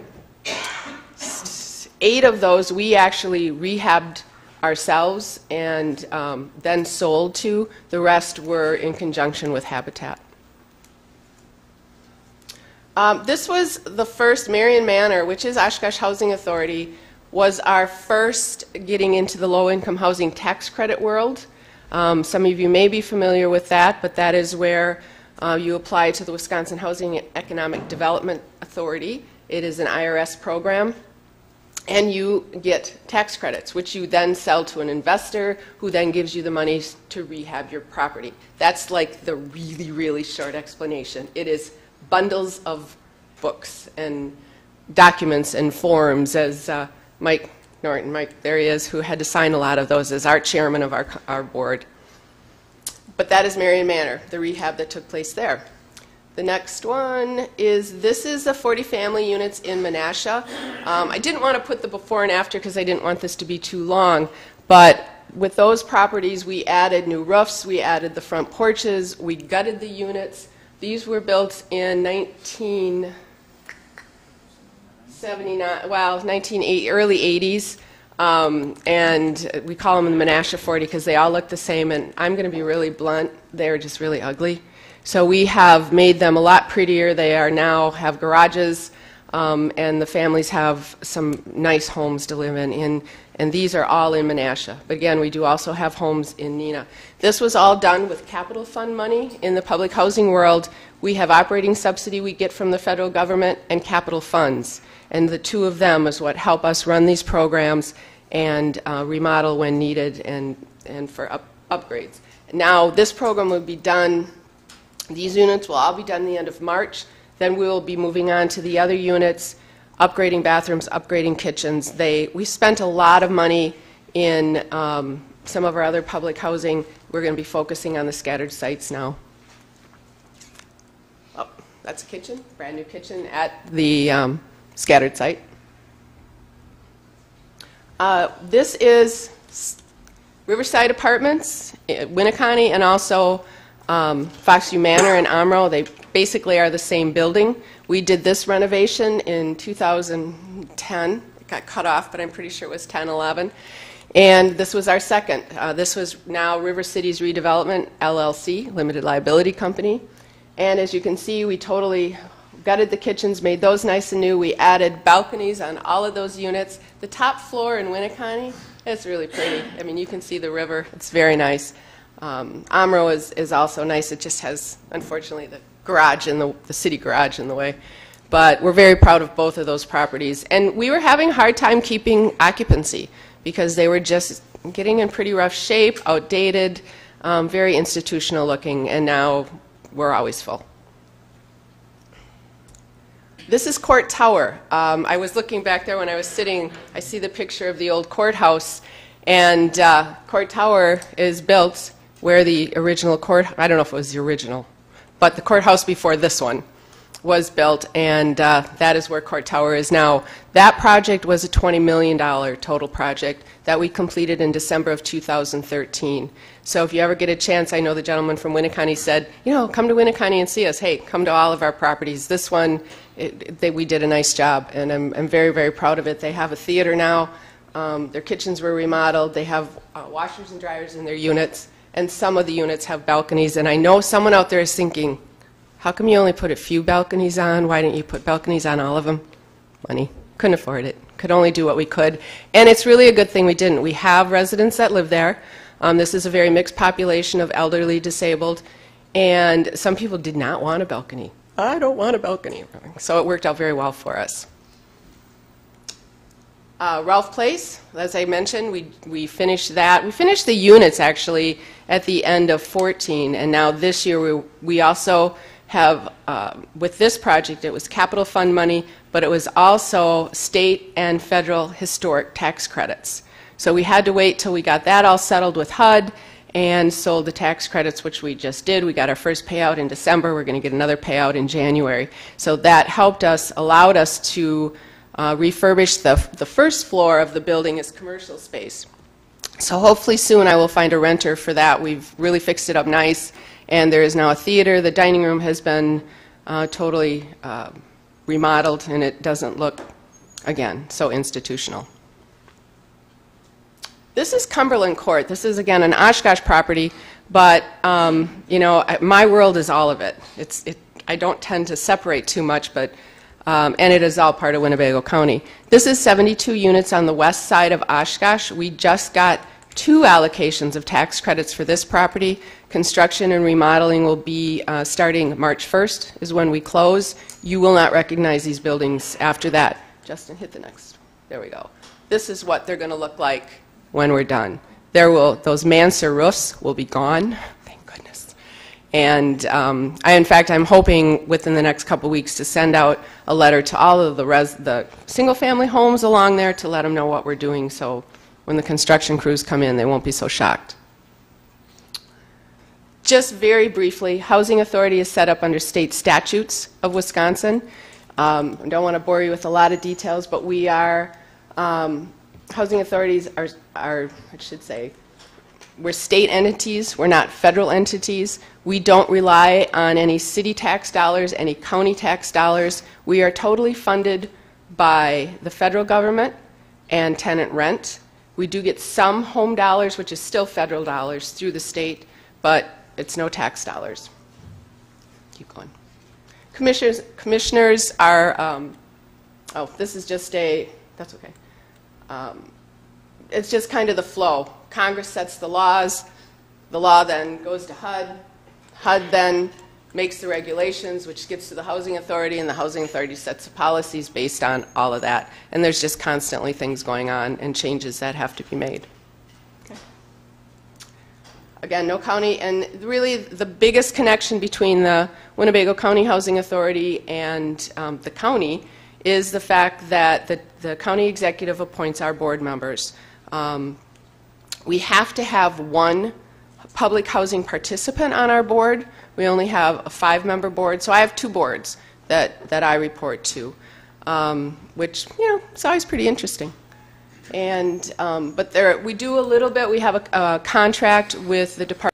8 of those we actually rehabbed ourselves and then sold to. The rest were in conjunction with Habitat. This was the first, Marion Manor, which is Oshkosh Housing Authority, was our first getting into the low-income housing tax credit world. Some of you may be familiar with that, but that is where you apply to the Wisconsin Housing Economic Development Authority. It is an IRS program, and you get tax credits, which you then sell to an investor who then gives you the money to rehab your property. That's like the really, really short explanation. It is bundles of books and documents and forms, as Mike Norton, there he is, who had to sign a lot of those as our chairman of our board. But that is Marion Manor, the rehab that took place there. The next one is, this is the 40 family units in Menasha. I didn't want to put the before and after because I didn't want this to be too long, but with those properties we added new roofs, we added the front porches, we gutted the units. These were built in 1979, well, early 80s, and we call them the Menasha 40 because they all look the same, and I'm going to be really blunt, they're just really ugly. So we have made them a lot prettier. They are now have garages, and the families have some nice homes to live in, and these are all in Menasha. But again, we do also have homes in Neenah. This was all done with capital fund money. In the public housing world, we have operating subsidy we get from the federal government and capital funds. And the two of them is what help us run these programs and remodel when needed and for upgrades. Now, this program will be done, these units will all be done at the end of March. Then we will be moving on to the other units, upgrading bathrooms, upgrading kitchens. We spent a lot of money in some of our other public housing. We're going to be focusing on the scattered sites now. Oh, that's a kitchen, brand new kitchen at the scattered site. This is Riverside Apartments, Winneconne, and also Foxview Manor and Amro. They basically are the same building. We did this renovation in 2010. It got cut off, but I'm pretty sure it was 10, 11. And this was our second. This was now River Cities Redevelopment, LLC, Limited Liability Company. And as you can see, we totally gutted the kitchens, made those nice and new. We added balconies on all of those units. The top floor in Winneconne, it's really pretty. I mean, you can see the river. It's very nice. Amro is also nice. It just has, unfortunately, the garage in the city garage in the way. But we're very proud of both of those properties. And we were having a hard time keeping occupancy because they were just getting in pretty rough shape, outdated, very institutional looking, and now we're always full. This is Court Tower. I was looking back there when I was sitting. I see the picture of the old courthouse, and Court Tower is built where the original court, I don't know if it was the original, but the courthouse before this one was built, and that is where Court Tower is now. That project was a $20 million total project that we completed in December of 2013. So if you ever get a chance, I know the gentleman from Winneconne said, you know, come to Winneconne and see us. Hey, come to all of our properties. This one, we did a nice job, and I'm very, very proud of it. They have a theater now. Their kitchens were remodeled. They have washers and dryers in their units, and some of the units have balconies. And I know someone out there is thinking, how come you only put a few balconies on? Why didn't you put balconies on all of them? Money. Couldn't afford it. Could only do what we could. And it's really a good thing we didn't. We have residents that live there. This is a very mixed population of elderly, disabled, and some people did not want a balcony. I don't want a balcony. So it worked out very well for us. Ralph Place, as I mentioned, we finished that. We finished the units, actually, at the end of 14, and now this year we also have, with this project, it was capital fund money, but it was also state and federal historic tax credits. So we had to wait till we got that all settled with HUD and sold the tax credits, which we just did. We got our first payout in December. We're going to get another payout in January. So that helped us, allowed us to refurbish the first floor of the building as commercial space. So hopefully soon I will find a renter for that. We've really fixed it up nice, and there is now a theater. The dining room has been totally remodeled, and it doesn't look, again, so institutional. This is Cumberland Court. This is, again, an Oshkosh property, but, you know, my world is all of it. I don't tend to separate too much, but, and it is all part of Winnebago County. This is 72 units on the west side of Oshkosh. We just got 2 allocations of tax credits for this property. Construction and remodeling will be starting March 1st is when we close. You will not recognize these buildings after that. Justin, hit the next. There we go. This is what they're going to look like when we're done. Those Mansard roofs will be gone, thank goodness. And in fact, I'm hoping within the next couple weeks to send out a letter to all of the single-family homes along there to let them know what we're doing, so when the construction crews come in, they won't be so shocked. Just very briefly, Housing Authority is set up under state statutes of Wisconsin. I don't want to bore you with a lot of details, but we are housing authorities are, I should say, we're state entities, we're not federal entities. We don't rely on any city tax dollars, any county tax dollars. We are totally funded by the federal government and tenant rent. We do get some home dollars, which is still federal dollars, through the state, but it's no tax dollars. Keep going. Commissioners are, oh, this is just that's okay. It's just kind of the flow. Congress sets the laws. The law then goes to HUD. HUD then makes the regulations, which gets to the Housing Authority, and the Housing Authority sets the policies based on all of that. And there's just constantly things going on and changes that have to be made. Okay. Again, no county, and really the biggest connection between the Winnebago County Housing Authority and the county is the fact that the county executive appoints our board members. We have to have one public housing participant on our board. We only have a 5-member board, so I have 2 boards that I report to, which, you know, it's always pretty interesting. And, but we do a little bit. We have a contract with the Department.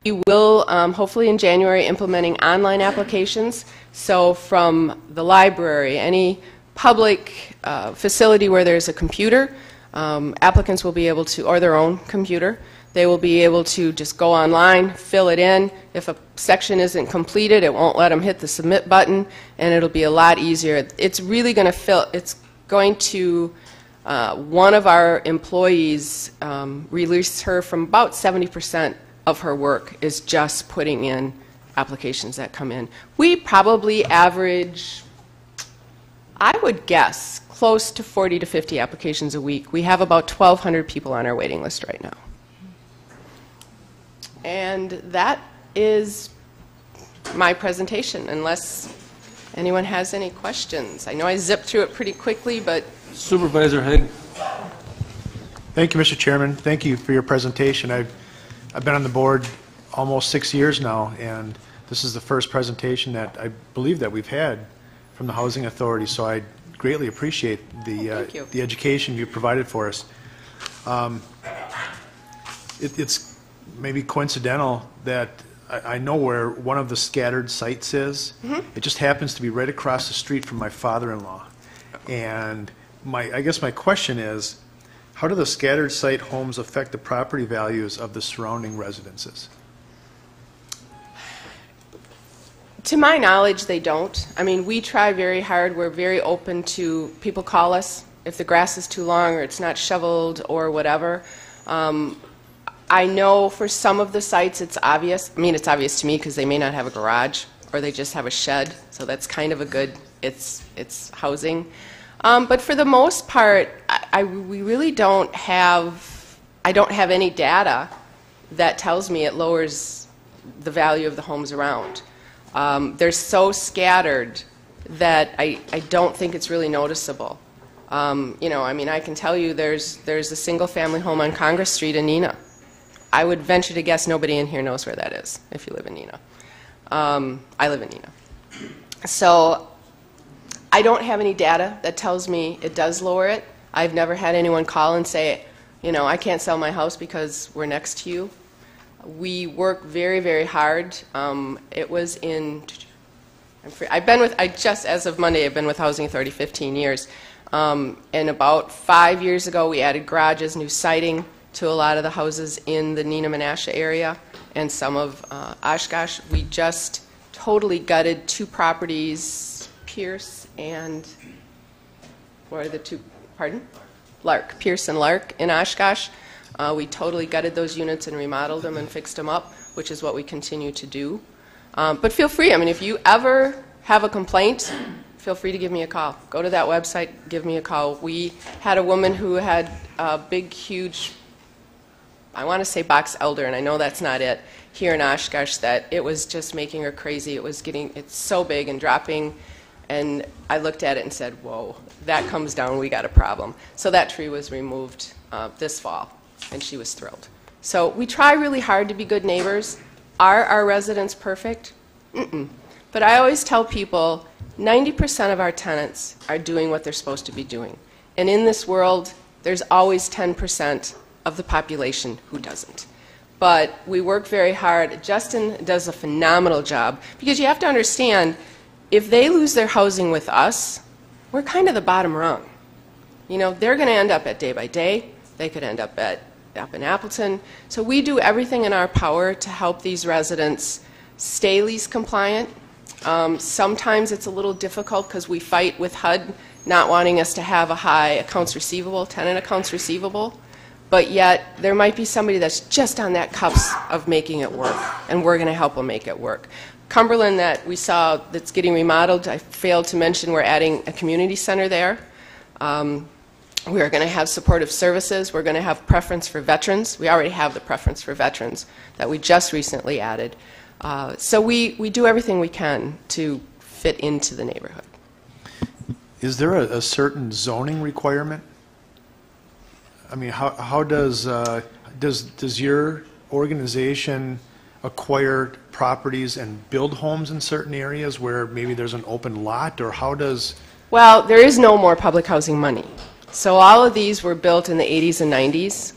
We will, hopefully in January, implementing online applications. So from the library, any public facility where there's a computer, applicants will be able to, or their own computer, they will be able to just go online, fill it in. If a section isn't completed, it won't let them hit the submit button, and it'll be a lot easier. It's really going to one of our employees released her from about 70% of her work is just putting in applications that come in. We probably average, I would guess, close to 40 to 50 applications a week. We have about 1,200 people on our waiting list right now. And that is my presentation, unless anyone has any questions. I know I zipped through it pretty quickly, but... Supervisor Haig. Thank you, Mr. Chairman. Thank you for your presentation. I've been on the board almost 6 years now, and this is the first presentation that I believe that we've had from the Housing Authority, so I greatly appreciate the education you provided for us. It's maybe coincidental that I know where one of the scattered sites is. It just happens to be right across the street from my father-in-law. And I guess my question is, how do the scattered site homes affect the property values of the surrounding residences? To my knowledge, they don't. I mean, we try very hard. We're very open to people call us if the grass is too long or it's not shoveled or whatever. I know for some of the sites it's obvious. I mean, it's obvious to me because they may not have a garage or they just have a shed, so that's kind of a good, it's housing. But for the most part, we really don't have, I don't have any data that tells me it lowers the value of the homes around. They're so scattered that I don't think it's really noticeable. You know, I mean, I can tell you there's a single-family home on Congress Street in Neenah. I would venture to guess nobody in here knows where that is if you live in Neenah. I live in Neenah. So I don't have any data that tells me it does lower it. I've never had anyone call and say, you know, I can't sell my house because we're next to you. We work very, very hard. It was in, as of Monday, I've been with Housing Authority 15 years. And about 5 years ago, we added garages, new siding to a lot of the houses in the Neenah-Menasha area and some of Oshkosh. We just totally gutted 2 properties, Pierce and, what are the 2, pardon? Lark, Pierce and Lark in Oshkosh. We totally gutted those units and remodeled them and fixed them up, which is what we continue to do. But feel free, I mean, if you ever have a complaint, feel free to give me a call. Go to that website, give me a call. We had a woman who had a big, huge, I want to say box elder, and I know that's not it, here in Oshkosh, that it was just making her crazy. It was getting, it's so big and dropping, and I looked at it and said, whoa, that comes down, we got a problem. So that tree was removed this fall, and she was thrilled. So we try really hard to be good neighbors. Are our residents perfect? Mm-mm. But I always tell people 90% of our tenants are doing what they're supposed to be doing. And in this world, there's always 10% of the population who doesn't. But we work very hard. Justin does a phenomenal job because you have to understand, if they lose their housing with us, we're kind of the bottom rung. You know, they're going to end up at Day by Day. They could end up in Appleton. So we do everything in our power to help these residents stay lease compliant. Sometimes it's a little difficult because we fight with HUD not wanting us to have a high accounts receivable, tenant accounts receivable, but yet there might be somebody that's just on that cusp of making it work, and we're going to help them make it work. Cumberland that we saw that's getting remodeled, I failed to mention we're adding a community center there. We are going to have supportive services. We're going to have preference for veterans. We already have the preference for veterans that we just recently added. So we do everything we can to fit into the neighborhood. Is there a certain zoning requirement? I mean, how does your organization acquire properties and build homes in certain areas where maybe there's an open lot, or how does? Well, there is no more public housing money. So all of these were built in the 80s and 90s.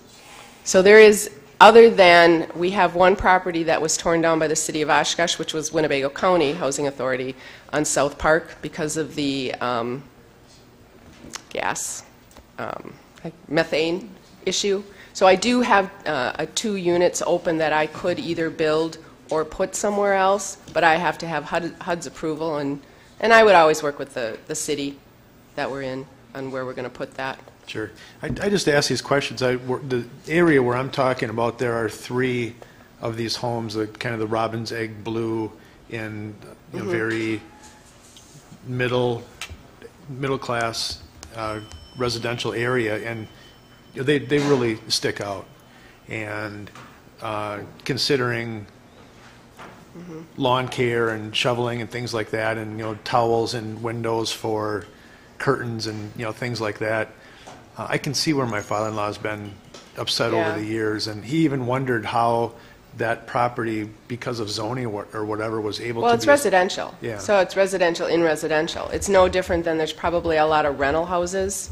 So there is, other than we have one property that was torn down by the city of Oshkosh, which was Winnebago County Housing Authority on South Park because of the methane issue. So I do have 2 units open that I could either build or put somewhere else, but I have to have HUD's approval, and I would always work with the city that we're in on where we're going to put that. Sure. I just ask these questions. The area where I'm talking about, there are 3 of these homes, kind of the robin's egg blue in very middle class residential area, and they really stick out. And considering lawn care and shoveling and things like that, and towels and windows for curtains and things like that, I can see where my father-in-law has been upset over the years, and he even wondered how that property, because of zoning or whatever, was able to be... Well, it's residential. Yeah. So it's residential in residential. It's no different than there's probably a lot of rental houses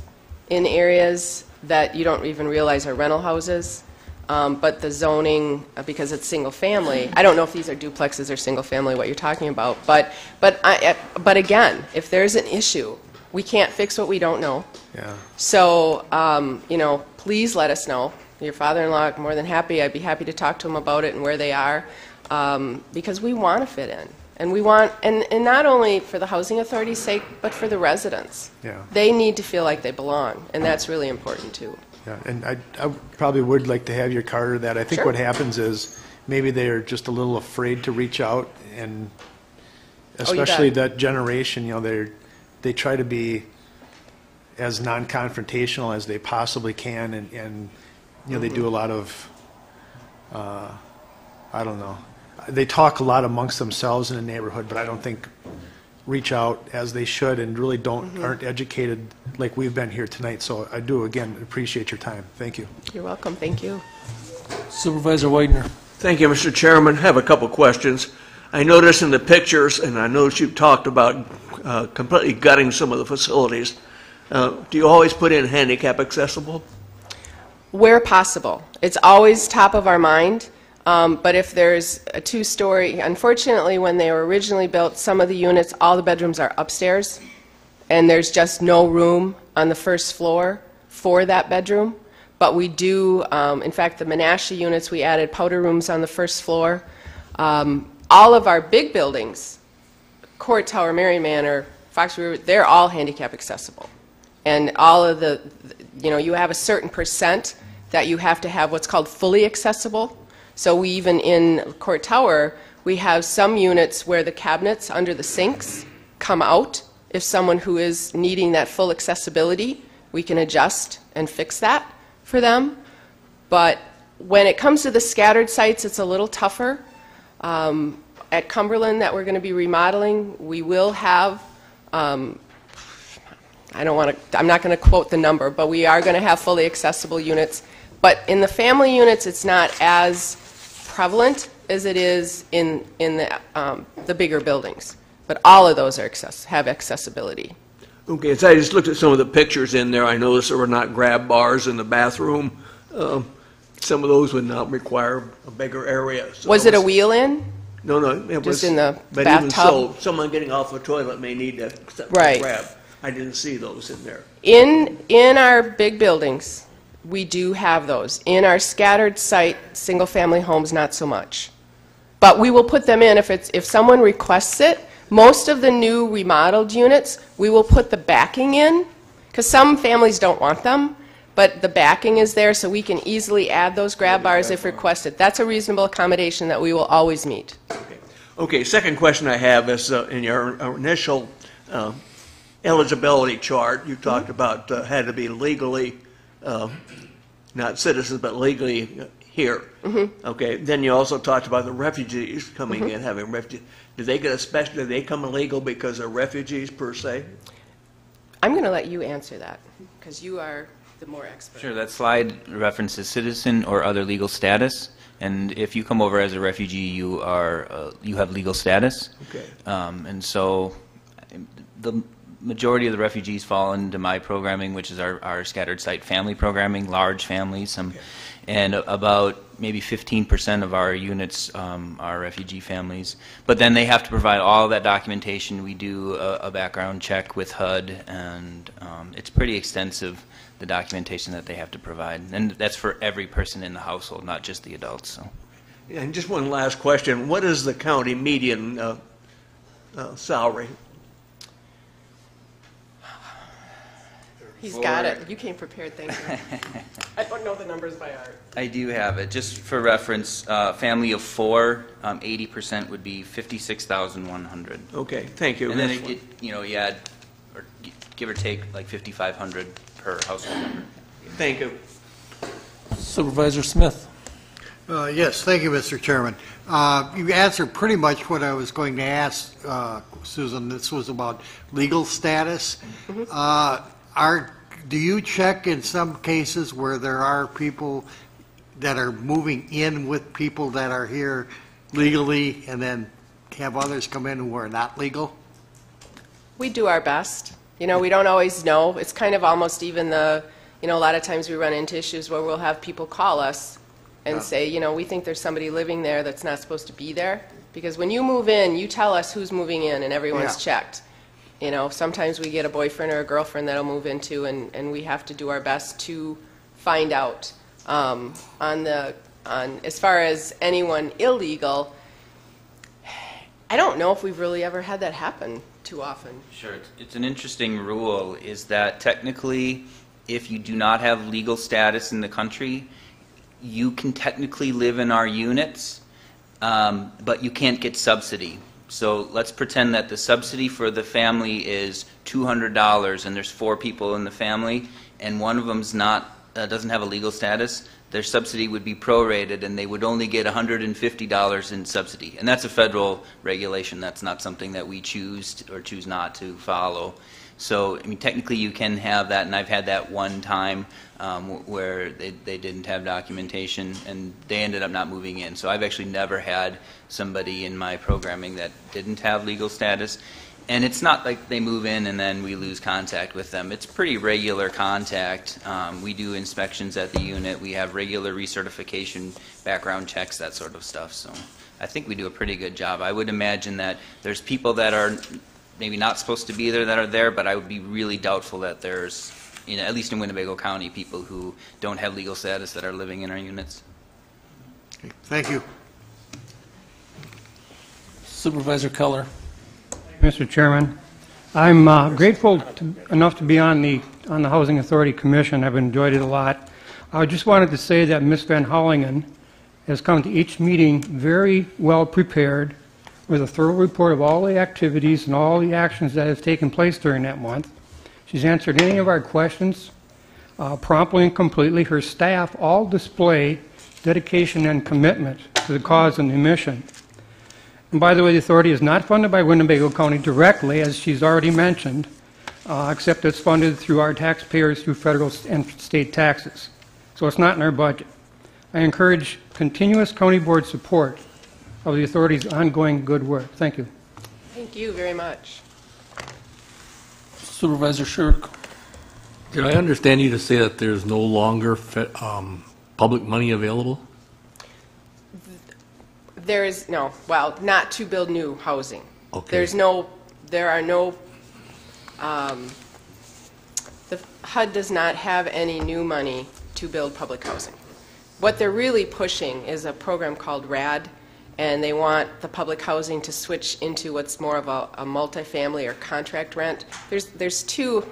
in areas that you don't even realize are rental houses. But the zoning, because it's single family, I don't know if these are duplexes or single family, what you're talking about. But again, if there's an issue, we can't fix what we don't know. Yeah. So, please let us know. Your father-in-law, more than happy. I'd be happy to talk to him about it and where they are, because we want to fit in. And we want, and not only for the housing authority's sake, but for the residents. Yeah. They need to feel like they belong, and that's really important too. Yeah, and I probably would like to have your card or that. I think Sure. what happens is maybe they're just a little afraid to reach out, and especially that generation, they try to be as non-confrontational as they possibly can, and they do a lot of, I don't know, they talk a lot amongst themselves in the neighborhood, but I don't think reach out as they should, and really aren't educated like we've been here tonight. So I do, again, appreciate your time. Thank you. You're welcome. Thank you. Supervisor Widener. Thank you, Mr. Chairman. I have a couple questions. I noticed in the pictures, and I noticed you talked about completely gutting some of the facilities. Do you always put in handicap accessible? Where possible. It's always top of our mind. But if there's a 2-story, unfortunately, when they were originally built, some of the units, all the bedrooms are upstairs, and there's just no room on the first floor for that bedroom. But we do, in fact, the Menashe units, we added powder rooms on the first floor. All of our big buildings, Court Tower, Mary Manor, Fox River, they're all handicap accessible. And all of the, you have a certain percent that you have to have what's called fully accessible. So we even in Court Tower, we have some units where the cabinets under the sinks come out. If someone who is needing that full accessibility, we can adjust and fix that for them. But when it comes to the scattered sites, it's a little tougher. At Cumberland that we're going to be remodeling, we will have, I'm not going to quote the number, but we are going to have fully accessible units. But in the family units, it's not as prevalent as it is in the bigger buildings. But all of those are have accessibility. Okay, so I just looked at some of the pictures in there. I noticed there were not grab bars in the bathroom. Some of those would not require a bigger area. So Was it a wheel-in? No, it was just in the but bathtub? Even so, someone getting off a toilet may need a Right. grab. I didn't see those in there. In our big buildings, we do have those. In our scattered site, single-family homes, not so much. But we will put them in if someone requests it, Most of the new remodeled units, we will put the backing in, because some families don't want them, but the backing is there, so we can easily add those grab bars if requested. That's a reasonable accommodation that we will always meet. Okay, second question I have is in your initial eligibility chart, you talked about had to be legally, not citizens, but legally here. Okay, then you also talked about the refugees coming in, having refugees. Do they get a special, do they come illegal because they're refugees per se? I'm going to let you answer that, because you are the more expert. Sure, that slide references citizen or other legal status, and if you come over as a refugee, you are you have legal status. Okay. And so the majority of the refugees fall into my programming, which is our scattered site family programming, large families, and about maybe 15% of our units are refugee families. But then they have to provide all that documentation. We do a background check with HUD, and it's pretty extensive, the documentation that they have to provide. And that's for every person in the household, not just the adults. So. And just one last question. What is the county median salary? He's got it. You came prepared, thank you. I don't know the numbers by heart. I do have it. Just for reference, family of 4, 80% would be 56,100. Okay, thank you. And then you add, or give or take, like 5,500 per household member. Thank you. Supervisor Smith. Yes, thank you, Mr. Chairman. You answered pretty much what I was going to ask, Susan. This was about legal status. Do you check in some cases where there are people that are moving in with people that are here legally and then have others come in who are not legal? We do our best. We don't always know. It's kind of almost even a lot of times we run into issues where we'll have people call us and say, we think there's somebody living there that's not supposed to be there. Because when you move in, you tell us who's moving in and everyone's checked. Sometimes we get a boyfriend or a girlfriend that'll move into, and we have to do our best to find out. As far as anyone illegal, I don't know if we've really ever had that happen too often. Sure. It's an interesting rule, is that technically, if you do not have legal status in the country, you can technically live in our units, but you can't get subsidy. So let's pretend that the subsidy for the family is $200 and there's 4 people in the family and one of them's doesn't have a legal status. Their subsidy would be prorated and they would only get $150 in subsidy. And that's a federal regulation. That's not something that we choose or choose not to follow. So, technically you can have that, and I've had that one time where they didn't have documentation and they ended up not moving in. So I've actually never had somebody in my programming that didn't have legal status. And it's not like they move in and then we lose contact with them. It's pretty regular contact. We do inspections at the unit. We have regular recertification, background checks, that sort of stuff. So I think we do a pretty good job. I would imagine that there's people that are maybe not supposed to be there that are there, but I would be really doubtful that there's, at least in Winnebago County, people who don't have legal status that are living in our units. Okay, thank you. Supervisor Keller. Mr. Chairman, I'm grateful enough to be on the Housing Authority Commission. I've enjoyed it a lot. I just wanted to say that Ms. Van Hollingen has come to each meeting very well prepared, with a thorough report of all the activities and all the actions that have taken place during that month. She's answered any of our questions promptly and completely. Her staff all display dedication and commitment to the cause and the mission. And by the way, the authority is not funded by Winnebago County directly, as she's already mentioned, except it's funded through our taxpayers through federal and state taxes. So it's not in our budget. I encourage continuous county board support of the authority's ongoing good work. Thank you. Thank you very much. Supervisor Shirk. Did I understand you to say that there's no longer public money available? There is not to build new housing. Okay. There are no, the HUD does not have any new money to build public housing. What they're really pushing is a program called RAD, and they want the public housing to switch into what's more of a multifamily or contract rent. There's two,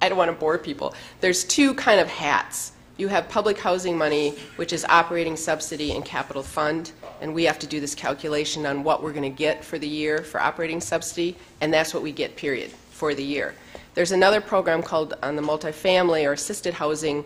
I don't want to bore people, there's two kind of hats. You have public housing money, which is operating subsidy and capital fund, and we have to do this calculation on what we're going to get for the year for operating subsidy, and that's what we get, period, for the year. There's another program called on the multifamily or assisted housing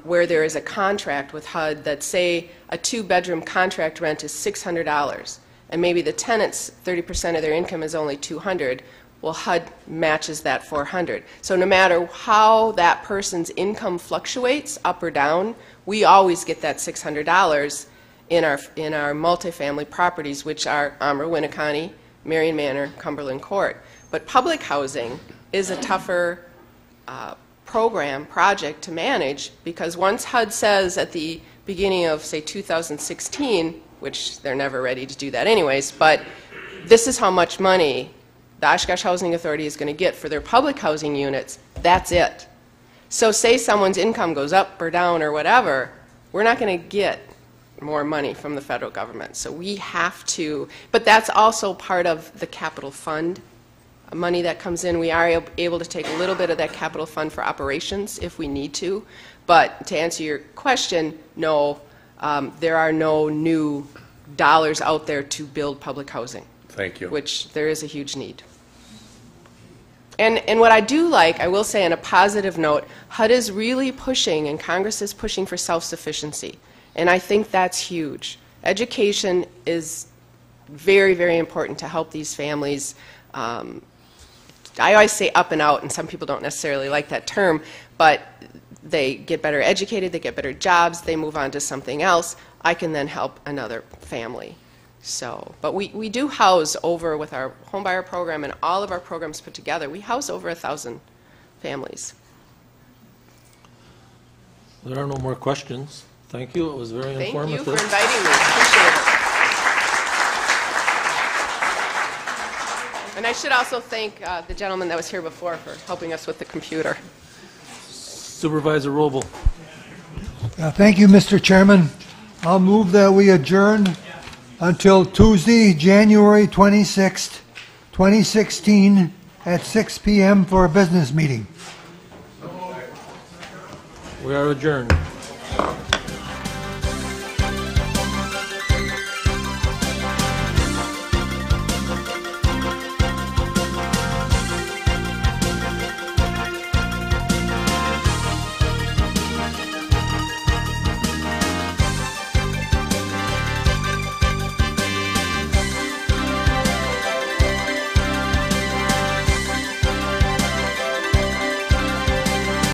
where there is a contract with HUD that, say, a 2-bedroom contract rent is $600, and maybe the tenant's 30% of their income is only $200. Well, HUD matches that $400. So no matter how that person's income fluctuates, up or down, we always get that $600 in our multifamily properties, which are Amra, Winneconne, Marion Manor, Cumberland Court. But public housing is a tougher project to manage, because once HUD says at the beginning of, say, 2016, which they're never ready to do that anyways, but this is how much money the Oshkosh Housing Authority is going to get for their public housing units, that's it. So say someone's income goes up or down or whatever, we're not going to get more money from the federal government. So we have to, but that's also part of the capital fund money that comes in. We are able to take a little bit of that capital fund for operations if we need to. But to answer your question, no, there are no new dollars out there to build public housing. Thank you. Which there is a huge need. And what I do like, I will say on a positive note, HUD is really pushing, and Congress is pushing for self-sufficiency. And I think that's huge. Education is very, very important to help these families. I always say up and out, and some people don't necessarily like that term, but they get better educated, they get better jobs, they move on to something else. I can then help another family. So, but we do house over, with our homebuyer program and all of our programs put together, we house over 1,000 families. There are no more questions. Thank you. It was very informative. Thank you for inviting me. Appreciate it. And I should also thank the gentleman that was here before for helping us with the computer. Supervisor Robel. Thank you, Mr. Chairman. I'll move that we adjourn until Tuesday, January 26th, 2016, at 6 p.m. for a business meeting. We are adjourned.